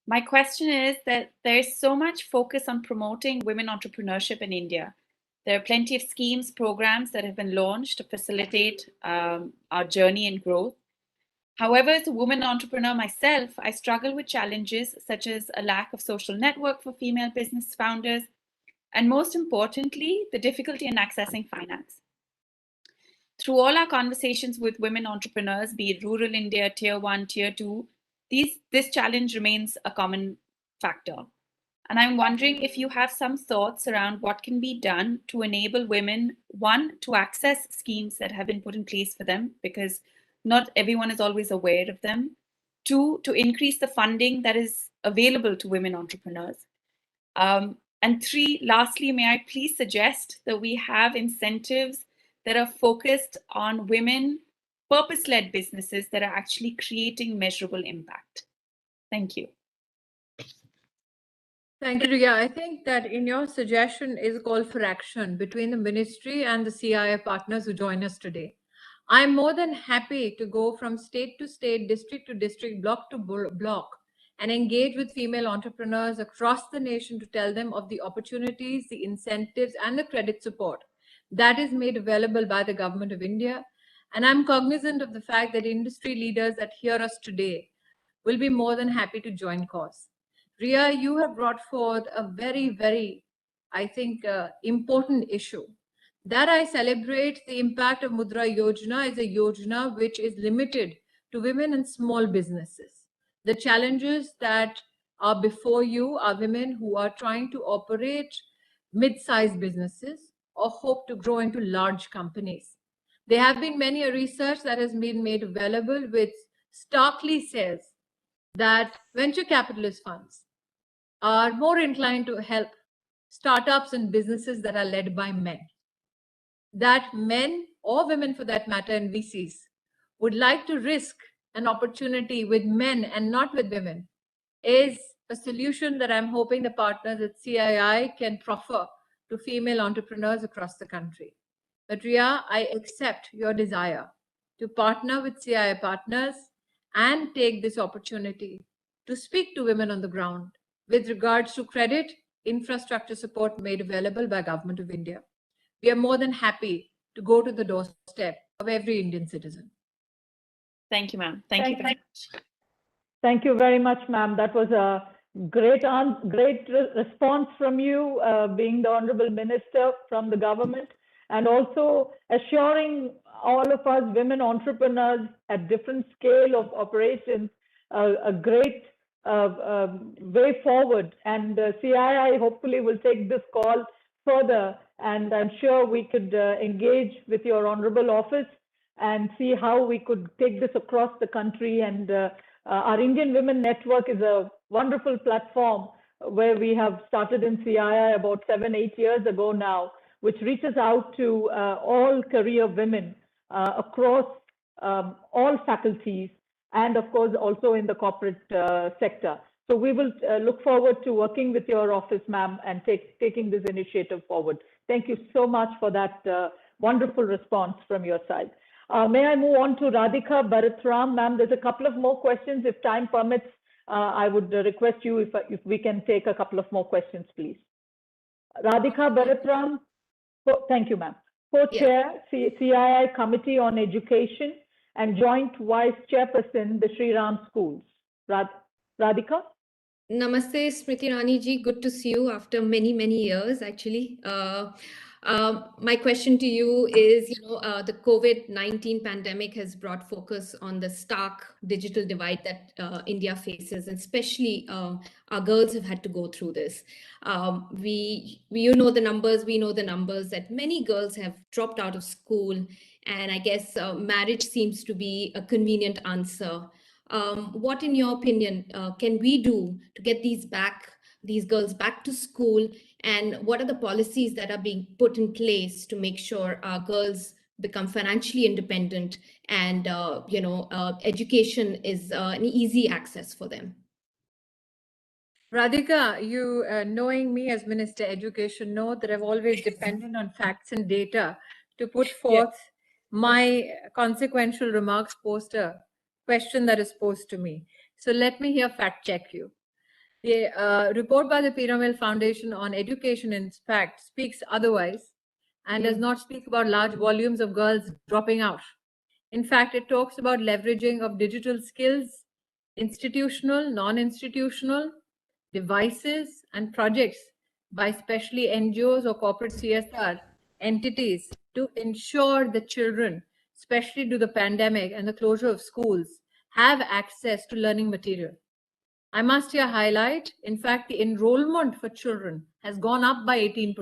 My question is that there's so much focus on promoting women entrepreneurship in India. There are plenty of schemes, programs that have been launched to facilitate our journey and growth. However, as a woman entrepreneur myself, I struggle with challenges such as a lack of social network for female business founders, and most importantly, the difficulty in accessing finance. Through all our conversations with women entrepreneurs, be it rural India, tier 1, tier 2, this challenge remains a common factor. And I'm wondering if you have some thoughts around what can be done to enable women, one, to access schemes that have been put in place for them, because not everyone is always aware of them. Two, to increase the funding that is available to women entrepreneurs. And three, lastly, may I please suggest that we have incentives that are focused on women purpose-led businesses that are actually creating measurable impact. Thank you. Thank you, Ria. I think that in your suggestion is a call for action between the ministry and the CII partners who join us today. I'm more than happy to go from state to state, district to district, block to block, and engage with female entrepreneurs across the nation to tell them of the opportunities, the incentives, and the credit support that is made available by the Government of India. And I'm cognizant of the fact that industry leaders that hear us today will be more than happy to join cause. Ria, you have brought forth a very, very, I think, important issue. That I celebrate the impact of Mudra Yojana is a Yojana which is limited to women and small businesses. The challenges that are before you are women who are trying to operate mid-sized businesses or hope to grow into large companies. There have been many research that has been made available which starkly says that venture capitalist funds are more inclined to help startups and businesses that are led by men. That men or women for that matter in VCs would like to risk an opportunity with men and not with women is a solution that I'm hoping the partners at CII can proffer to female entrepreneurs across the country. But Ria, I accept your desire to partner with CII partners and take this opportunity to speak to women on the ground with regards to credit, infrastructure support made available by Government of India. We are more than happy to go to the doorstep of every Indian citizen. Thank you, ma'am. Thank you very much. Thank you very much, ma'am. That was a great response from you, being the Honorable Minister from the government, and also assuring all of us women entrepreneurs at different scale of operations a great way forward. And CII hopefully will take this call further, and I'm sure we could engage with your honorable office and see how we could take this across the country. And our Indian Women Network is a wonderful platform where we have started in CII about 7-8 years ago now, which reaches out to all career women across all faculties, and of course also in the corporate sector. So we will look forward to working with your office, ma'am, and taking this initiative forward. Thank you so much for that Wonderful response from your side. May I move on to Radhika Bharatram? Ma'am, there's a couple of more questions. If time permits, I would request you if we can take a couple of more questions, please. Radhika Bharatram, thank you, ma'am. Co-chair, CII Committee on Education and Joint Vice Chairperson, the Sri Ram Schools. Radhika? Namaste, Smriti Rani ji. Good to see you after many, many years, actually. My question to you is, the COVID-19 pandemic has brought focus on the stark digital divide that India faces, and especially our girls have had to go through this. You know the numbers, we know the numbers that many girls have dropped out of school, and I guess marriage seems to be a convenient answer. What, in your opinion, can we do to get these girls back to school, and what are the policies that are being put in place to make sure our girls become financially independent and education is an easy access for them? Radhika, you knowing me as Minister Education, know that I've always depended on facts and data to put forth my consequential remarks post a question that is posed to me. So let me here fact check you. The report by the Pyramid Foundation on Education, in fact, speaks otherwise and does not speak about large volumes of girls dropping out. In fact, it talks about leveraging of digital skills, institutional, non-institutional, devices and projects by especially NGOs or corporate CSR entities to ensure the children, especially due to the pandemic and the closure of schools, have access to learning material. I must here highlight, in fact, the enrollment for children has gone up by 18%.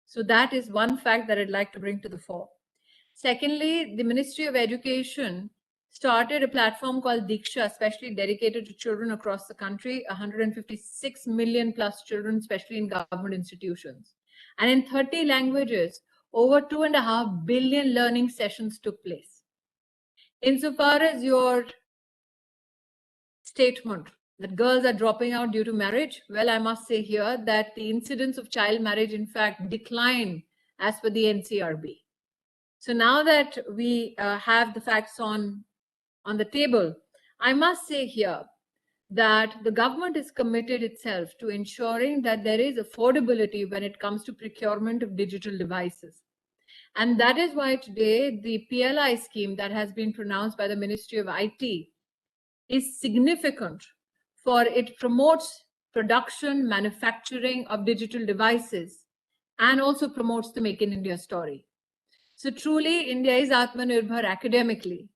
So that is one fact that I'd like to bring to the fore. Secondly, the Ministry of Education started a platform called Diksha, especially dedicated to children across the country, 156 million plus children, especially in government institutions. And in 30 languages, over 2.5 billion learning sessions took place. Insofar as your statement that girls are dropping out due to marriage, well, I must say here that the incidence of child marriage, in fact, declined as per the NCRB. So now that we have the facts on the table, I must say here that the government is committed itself to ensuring that there is affordability when it comes to procurement of digital devices. And that is why today the PLI scheme that has been pronounced by the Ministry of IT is significant, for it promotes production, manufacturing of digital devices, and also promotes the Make in India story. So truly, India is Atmanirbhar academically.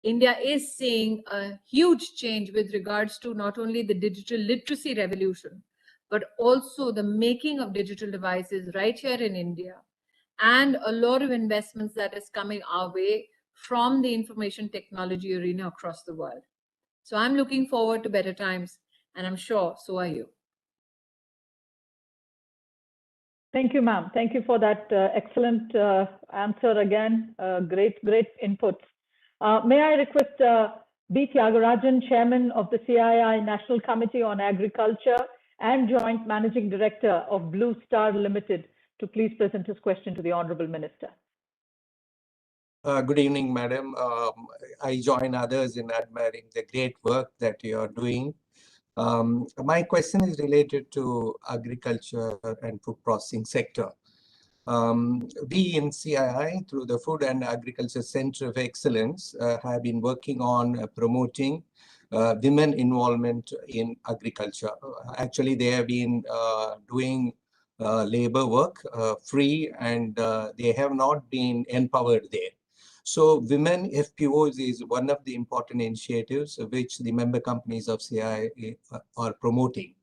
India is seeing a huge change with regards to not only the digital literacy revolution, but also the making of digital devices right here in India, and a lot of investments that is coming our way from the information technology arena across the world. So I'm looking forward to better times, and I'm sure so are you. Thank you, ma'am. Thank you for that excellent answer again. Great inputs. May I request B. Tyagarajan, Chairman of the CII National Committee on Agriculture and Joint Managing Director of Blue Star Limited, to please present his question to the Honorable Minister. Good evening, Madam. I join others in admiring the great work that you are doing. My question is related to agriculture and food processing sector. We in CII, through the Food and Agriculture Center of Excellence, have been working on promoting women involvement in agriculture. Actually, they have been doing labor work free, and they have not been empowered there. So women FPOs is one of the important initiatives which the member companies of CII are promoting.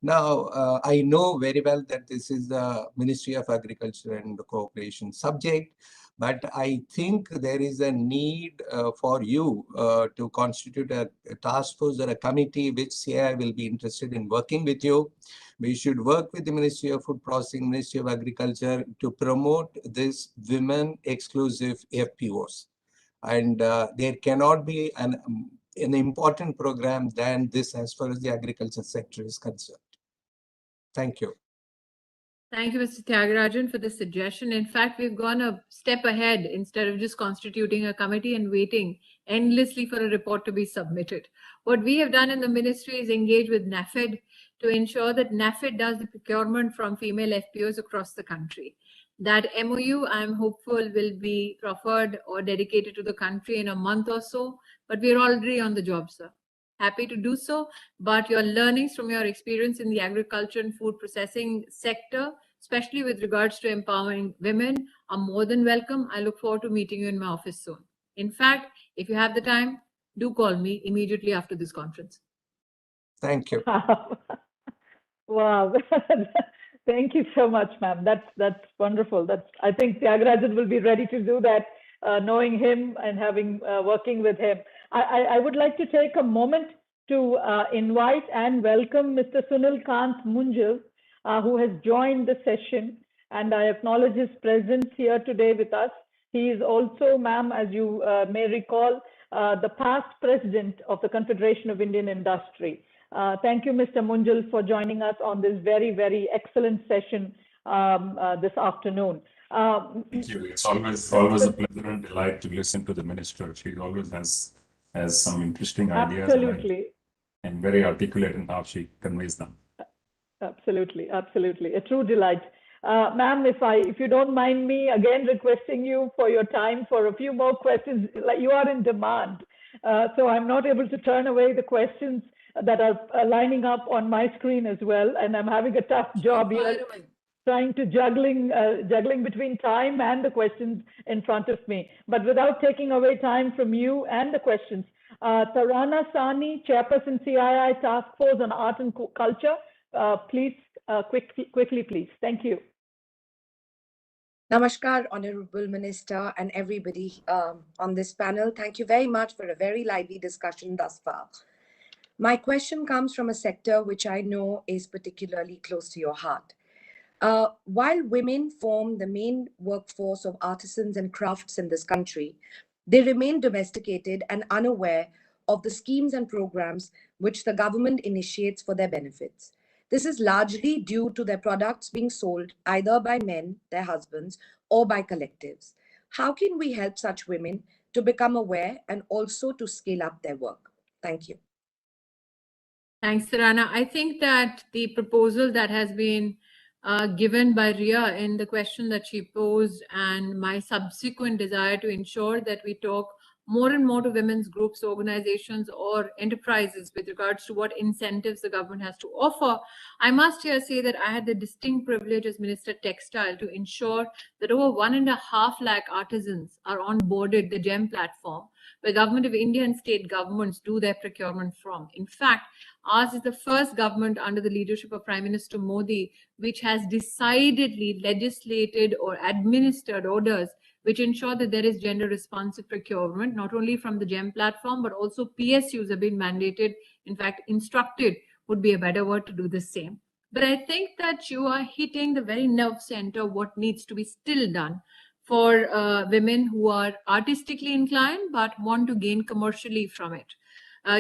Now, I know very well that this is the Ministry of Agriculture and Cooperation subject, but I think there is a need for you to constitute a task force or a committee which CII will be interested in working with you. We should work with the Ministry of Food Processing, Ministry of Agriculture to promote this women exclusive FPOs. And there cannot be an important program than this as far as the agriculture sector is concerned. Thank you. Thank you, Mr. Tyagarajan, for the suggestion. In fact, we've gone a step ahead instead of just constituting a committee and waiting endlessly for a report to be submitted. What we have done in the ministry is engage with NAFED to ensure that NAFED does the procurement from female FPOs across the country. That MOU, I'm hopeful, will be proffered or dedicated to the country in a month or so, but we're already on the job, sir. Happy to do so, but your learnings from your experience in the agriculture and food processing sector, especially with regards to empowering women, are more than welcome. I look forward to meeting you in my office soon. In fact, if you have the time, do call me immediately after this conference. Thank you. Wow. Thank you so much, ma'am. That's wonderful. I think Tyagarajan will be ready to do that, knowing him and having working with him. I would like to take a moment to invite and welcome Mr. Sunil Kant Munjal, who has joined the session, and I acknowledge his presence here today with us. He is also, ma'am, as you may recall, the past president of the Confederation of Indian Industry. Thank you, Mr. Munjal, for joining us on this very, very excellent session this afternoon. Thank you. It's always a pleasure and delight to listen to the minister. She always has some interesting ideas. Absolutely. And very articulate in how she conveys them. Absolutely, absolutely. A true delight. Ma'am, if you don't mind me again requesting you for your time for a few more questions, like you are in demand. So I'm not able to turn away the questions that are lining up on my screen as well. And I'm having a tough job here, trying to juggling between time and the questions in front of me. But without taking away time from you and the questions, Tarana Sani, Chairperson CII Task Force on Art and Culture, please, quickly, please. Thank you. Namaskar, Honorable Minister and everybody on this panel. Thank you very much for a very lively discussion thus far. My question comes from a sector which I know is particularly close to your heart. While women form the main workforce of artisans and crafts in this country, they remain domesticated and unaware of the schemes and programs which the government initiates for their benefits. This is largely due to their products being sold either by men, their husbands, or by collectives. How can we help such women to become aware and also to scale up their work? Thank you. Thanks, Tarana. I think that the proposal that has been given by Ria in the question that she posed and my subsequent desire to ensure that we talk more and more to women's groups, organizations, or enterprises with regards to what incentives the government has to offer. I must here say that I had the distinct privilege as Minister Textile to ensure that over 1.5 lakh artisans are onboarded the GEM platform, where Government of India and state governments do their procurement from. In fact, ours is the first government under the leadership of Prime Minister Modi, which has decidedly legislated or administered orders which ensure that there is gender responsive procurement, not only from the GEM platform, but also PSUs have been mandated, in fact, instructed would be a better word to do the same. But I think that you are hitting the very nerve center of what needs to be still done for women who are artistically inclined, but want to gain commercially from it.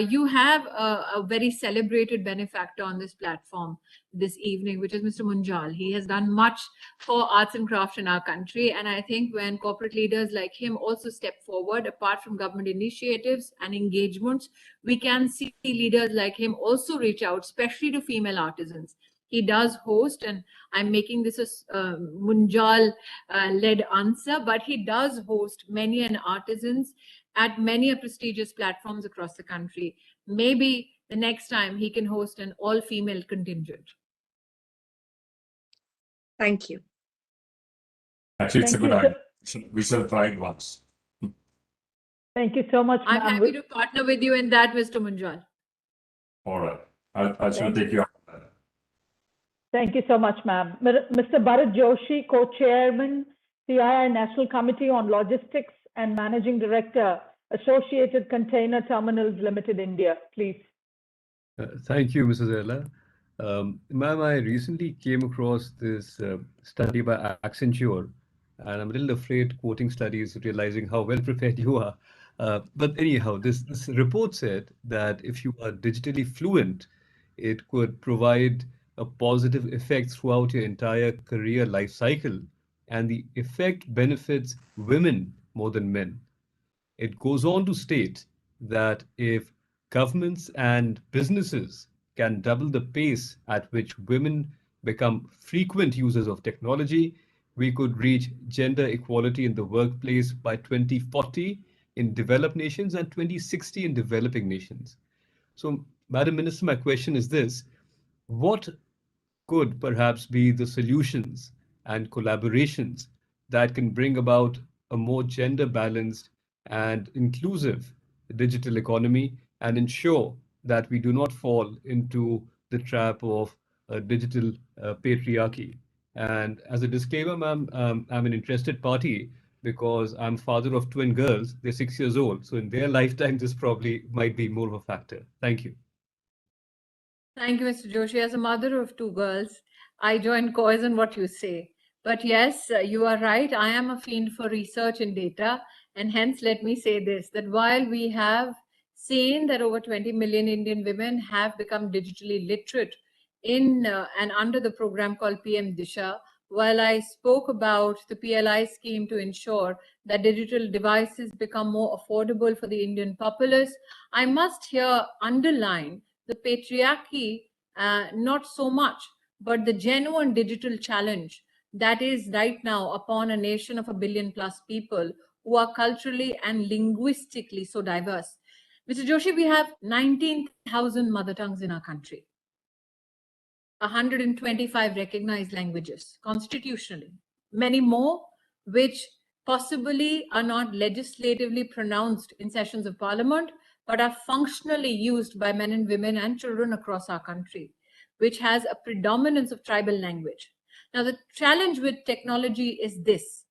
You have a very celebrated benefactor on this platform this evening, which is Mr. Munjal. He has done much for arts and crafts in our country. And I think when corporate leaders like him also step forward, apart from government initiatives and engagements, we can see leaders like him also reach out, especially to female artisans. He does host, and I'm making this a Munjal-led answer, but he does host many artisans at many prestigious platforms across the country. Maybe the next time he can host an all-female contingent. Thank you. Actually, it's a good idea. We shall try it once. Thank you so much. I'm happy to partner with you in that, Mr. Munjal. All right. I shall take you up on that. Thank you so much, ma'am. Mr. Bharat Joshi, Co-Chairman, CII National Committee on Logistics and Managing Director, Associated Container Terminals Limited, India, please. Thank you, Mrs. Ella. Ma'am, I recently came across this study by Accenture, and I'm a little afraid quoting studies, realizing how well prepared you are. But anyhow, this report said that if you are digitally fluent, it could provide a positive effect throughout your entire career life cycle, and the effect benefits women more than men. It goes on to state that if governments and businesses can double the pace at which women become frequent users of technology, we could reach gender equality in the workplace by 2040 in developed nations and 2060 in developing nations. So, Madam Minister, my question is this: what could perhaps be the solutions and collaborations that can bring about a more gender balanced and inclusive digital economy and ensure that we do not fall into the trap of digital patriarchy? And as a disclaimer, ma'am, I'm an interested party because I'm father of twin girls. They're 6 years old. So in their lifetime, this probably might be more of a factor. Thank you. Thank you, Mr. Joshi. As a mother of two girls, I join cause in what you say. But yes, you are right. I am a fiend for research and data. And hence, let me say this, that while we have seen that over 20 million Indian women have become digitally literate in and under the program called PM Disha, while I spoke about the PLI scheme to ensure that digital devices become more affordable for the Indian populace, I must here underline the patriarchy, not so much, but the genuine digital challenge that is right now upon a nation of 1 billion plus people who are culturally and linguistically so diverse. Mr. Joshi, we have 19,000 mother tongues in our country, 125 recognized languages constitutionally, many more which possibly are not legislatively pronounced in sessions of parliament, but are functionally used by men and women and children across our country, which has a predominance of tribal language. Now, the challenge with technology is this: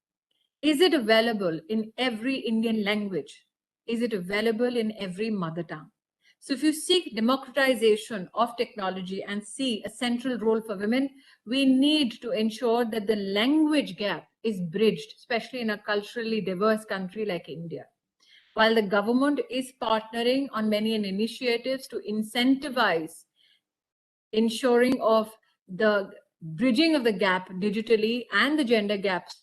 is it available in every Indian language? Is it available in every mother tongue? So if you seek democratization of technology and see a central role for women, we need to ensure that the language gap is bridged, especially in a culturally diverse country like India. While the government is partnering on many initiatives to incentivize ensuring of the bridging of the gap digitally and the gender gaps,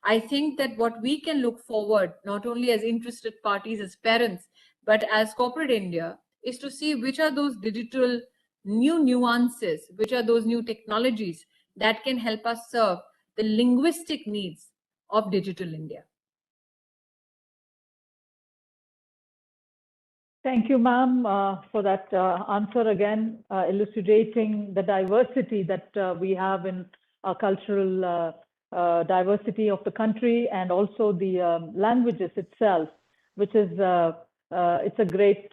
I think that what we can look forward, not only as interested parties, as parents, but as corporate India, is to see which are those digital new nuances, which are those new technologies that can help us serve the linguistic needs of digital India. Thank you, ma'am, for that answer again, elucidating the diversity that we have in our cultural diversity of the country, and also the languages itself, which is it's a great,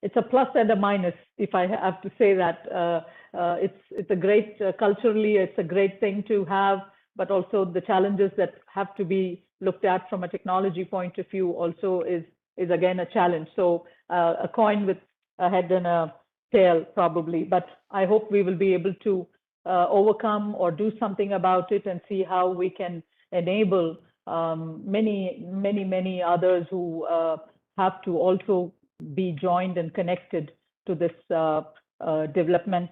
it's a plus and a minus, if I have to say that. It's a great, culturally, it's a great thing to have, but also the challenges that have to be looked at from a technology point of view also is again a challenge. So a coin with a head and a tail probably, but I hope we will be able to overcome or do something about it and see how we can enable many others who have to also be joined and connected to this development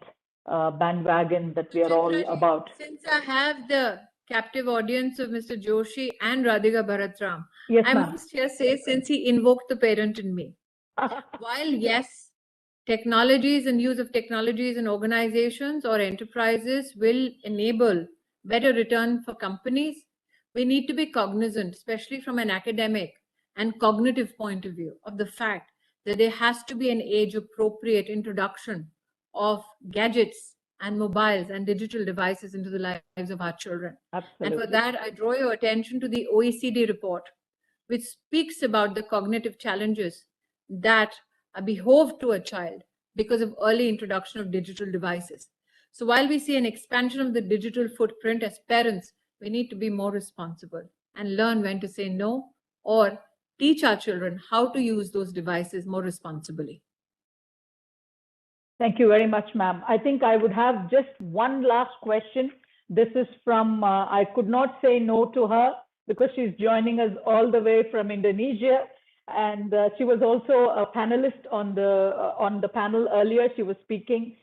bandwagon that we are all about. Since I have the captive audience of Mr. Joshi and Radhika Bharatram, yes, I must here say, since he invoked the parent in me, while yes, technologies and use of technologies in organizations or enterprises will enable better return for companies, we need to be cognizant, especially from an academic and cognitive point of view, of the fact that there has to be an age-appropriate introduction of gadgets and mobiles and digital devices into the lives of our children. Absolutely. And for that, I draw your attention to the OECD report, which speaks about the cognitive challenges that behove to a child because of early introduction of digital devices. So while we see an expansion of the digital footprint, as parents, we need to be more responsible and learn when to say no, or teach our children how to use those devices more responsibly. Thank you very much, ma'am. I think I would have just one last question. This is from, I could not say no to her because she's joining us all the way from Indonesia. And she was also a panelist on the panel earlier. She was speaking.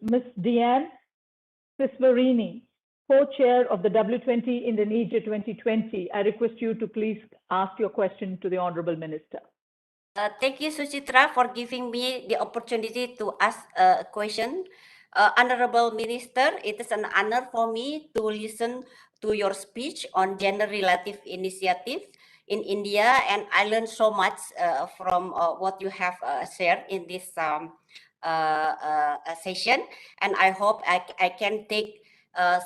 Ms. Diane Siswarini, co-chair of the W20 Indonesia 2020. I request you to please ask your question to the Honorable Minister. Thank you, Suchitra, for giving me the opportunity to ask a question. Honorable Minister, it is an honor for me to listen to your speech on gender-related initiatives in India, and I learned so much from what you have shared in this session, and I hope I can take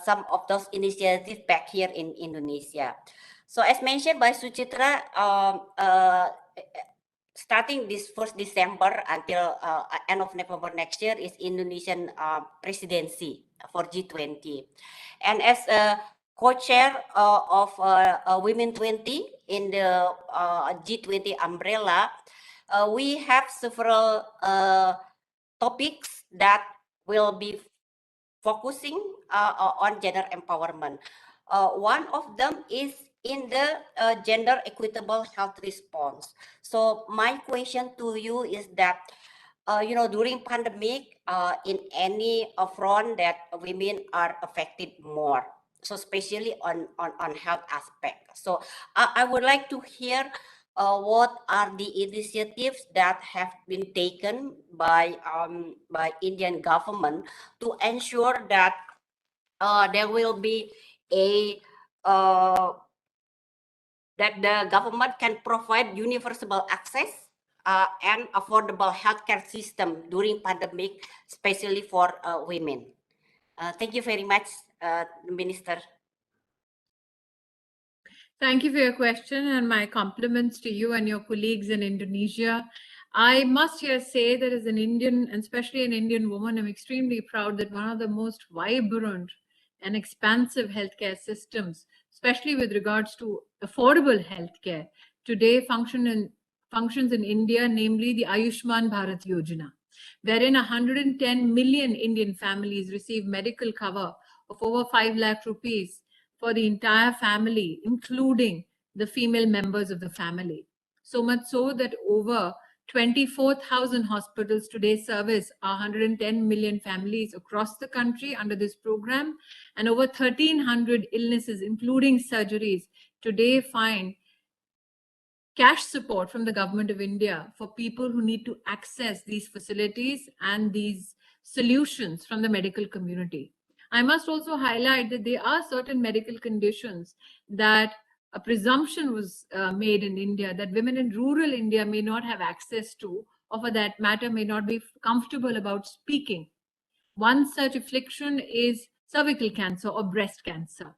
some of those initiatives back here in Indonesia. So as mentioned by Suchitra, starting this 1st December until end of November next year is Indonesian presidency for G20. And as a co-chair of Women 20 in the G20 umbrella, we have several topics that will be focusing on gender empowerment. One of them is in the gender equitable health response. So my question to you is that, during pandemic, in any front that women are affected more, so especially on health aspect. So I would like to hear what are the initiatives that have been taken by Indian government to ensure that there will be a that the government can provide universal access and affordable healthcare system during pandemic, especially for women. Thank you very much, Minister. Thank you for your question and my compliments to you and your colleagues in Indonesia. I must here say that as an Indian, and especially an Indian woman, I'm extremely proud that one of the most vibrant and expansive healthcare systems, especially with regards to affordable healthcare, today functions in India, namely the Ayushman Bharat Yojana, wherein 110 million Indian families receive medical cover of over 5 lakh rupees for the entire family, including the female members of the family. So much so that over 24,000 hospitals today service 110 million families across the country under this program, and over 1,300 illnesses, including surgeries, today find cash support from the government of India for people who need to access these facilities and these solutions from the medical community. I must also highlight that there are certain medical conditions that a presumption was made in India that women in rural India may not have access to, or for that matter, may not be comfortable about speaking. One such affliction is cervical cancer or breast cancer.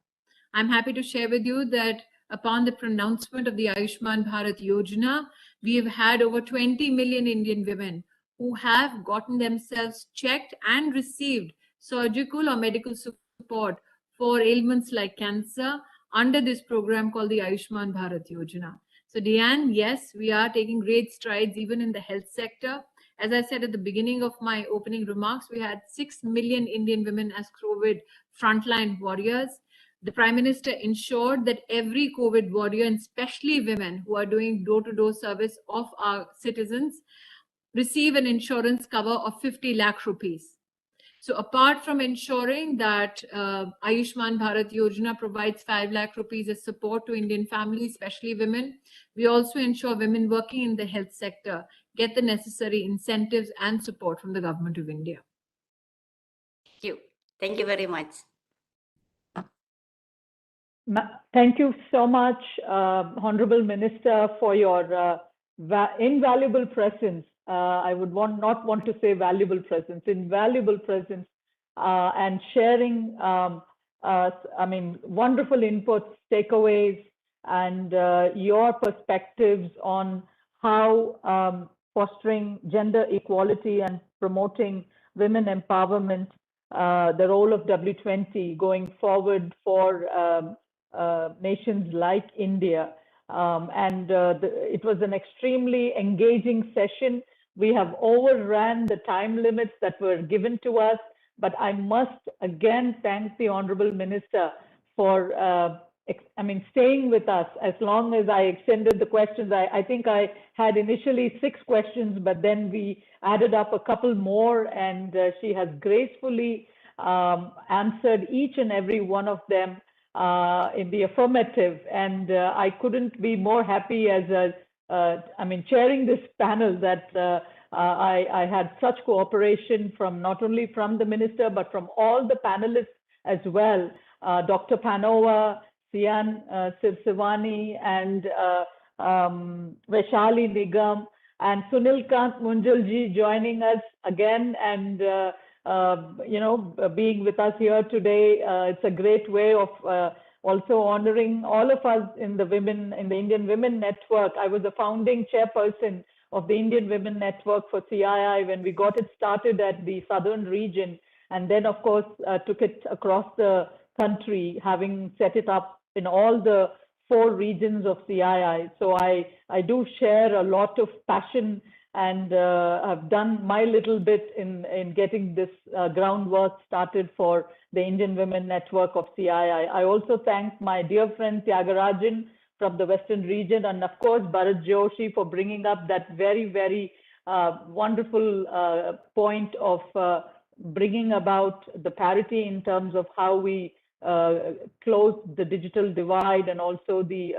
I'm happy to share with you that upon the pronouncement of the Ayushman Bharat Yojana, we have had over 20 million Indian women who have gotten themselves checked and received surgical or medical support for ailments like cancer under this program called the Ayushman Bharat Yojana. So Diane, yes, we are taking great strides even in the health sector. As I said at the beginning of my opening remarks, we had 6 million Indian women as COVID frontline warriors. The Prime Minister ensured that every COVID warrior, and especially women who are doing door-to-door service of our citizens, receive an insurance cover of 50 lakh rupees. So apart from ensuring that Ayushman Bharat Yojana provides 5 lakh rupees as support to Indian families, especially women, we also ensure women working in the health sector get the necessary incentives and support from the government of India. Thank you. Thank you very much. Thank you so much, Honorable Minister, for your invaluable presence. I would not want to say valuable presence, invaluable presence, and sharing, wonderful inputs, takeaways, and your perspectives on how fostering gender equality and promoting women empowerment, the role of W20 going forward for nations like India. It was an extremely engaging session. We have overran the time limits that were given to us, but I must again thank the Honorable Minister for staying with us as long as I extended the questions. I think I had initially 6 questions, but then we added up a couple more, and she has gracefully answered each and every one of them in the affirmative. And I couldn't be more happy as chairing this panel that I had such cooperation from not only from the minister, but from all the panelists as well. Dr. Panova, Sian Sirsivani, and Vishali, Nigam, and Sunilkant Munjalji joining us again, and being with us here today. It's a great way of also honoring all of us in the Indian Women Network. I was the founding chairperson of the Indian Women Network for CII when we got it started at the southern region, and then of course took it across the country, having set it up in all the 4 regions of CII. So I do share a lot of passion, and I've done my little bit in getting this groundwork started for the Indian Women Network of CII. I also thank my dear friend Tyagarajan from the Western region, and of course Bharat Joshi for bringing up that very, very wonderful point of bringing about the parity in terms of how we close the digital divide, and also the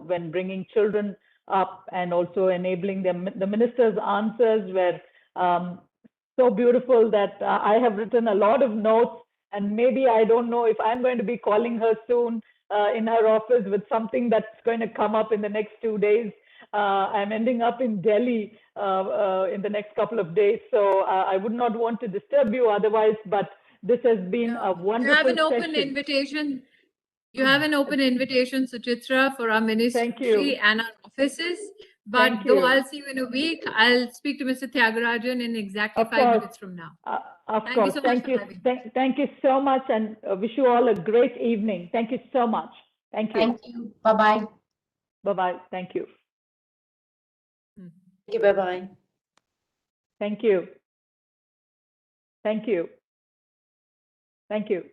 when bringing children up and also enabling them. The minister's answers were so beautiful that I have written a lot of notes, and maybe I don't know if I'm going to be calling her soon in her office with something that's going to come up in the next 2 days. I'm ending up in Delhi in the next couple of days, so I would not want to disturb you otherwise, but this has been a wonderful You have an open session. invitation. You have an open invitation, Suchitra, for our ministry and our offices. But though I'll see you in a week, I'll speak to Mr. Tyagarajan in exactly 5 minutes from now. Thank you so much for having me. Thank you so much, and wish you all a great evening. Thank you so much. Thank you. Thank you. Bye-bye. Bye-bye. Thank you. Thank you. Bye-bye. Thank you. Thank you. Thank you.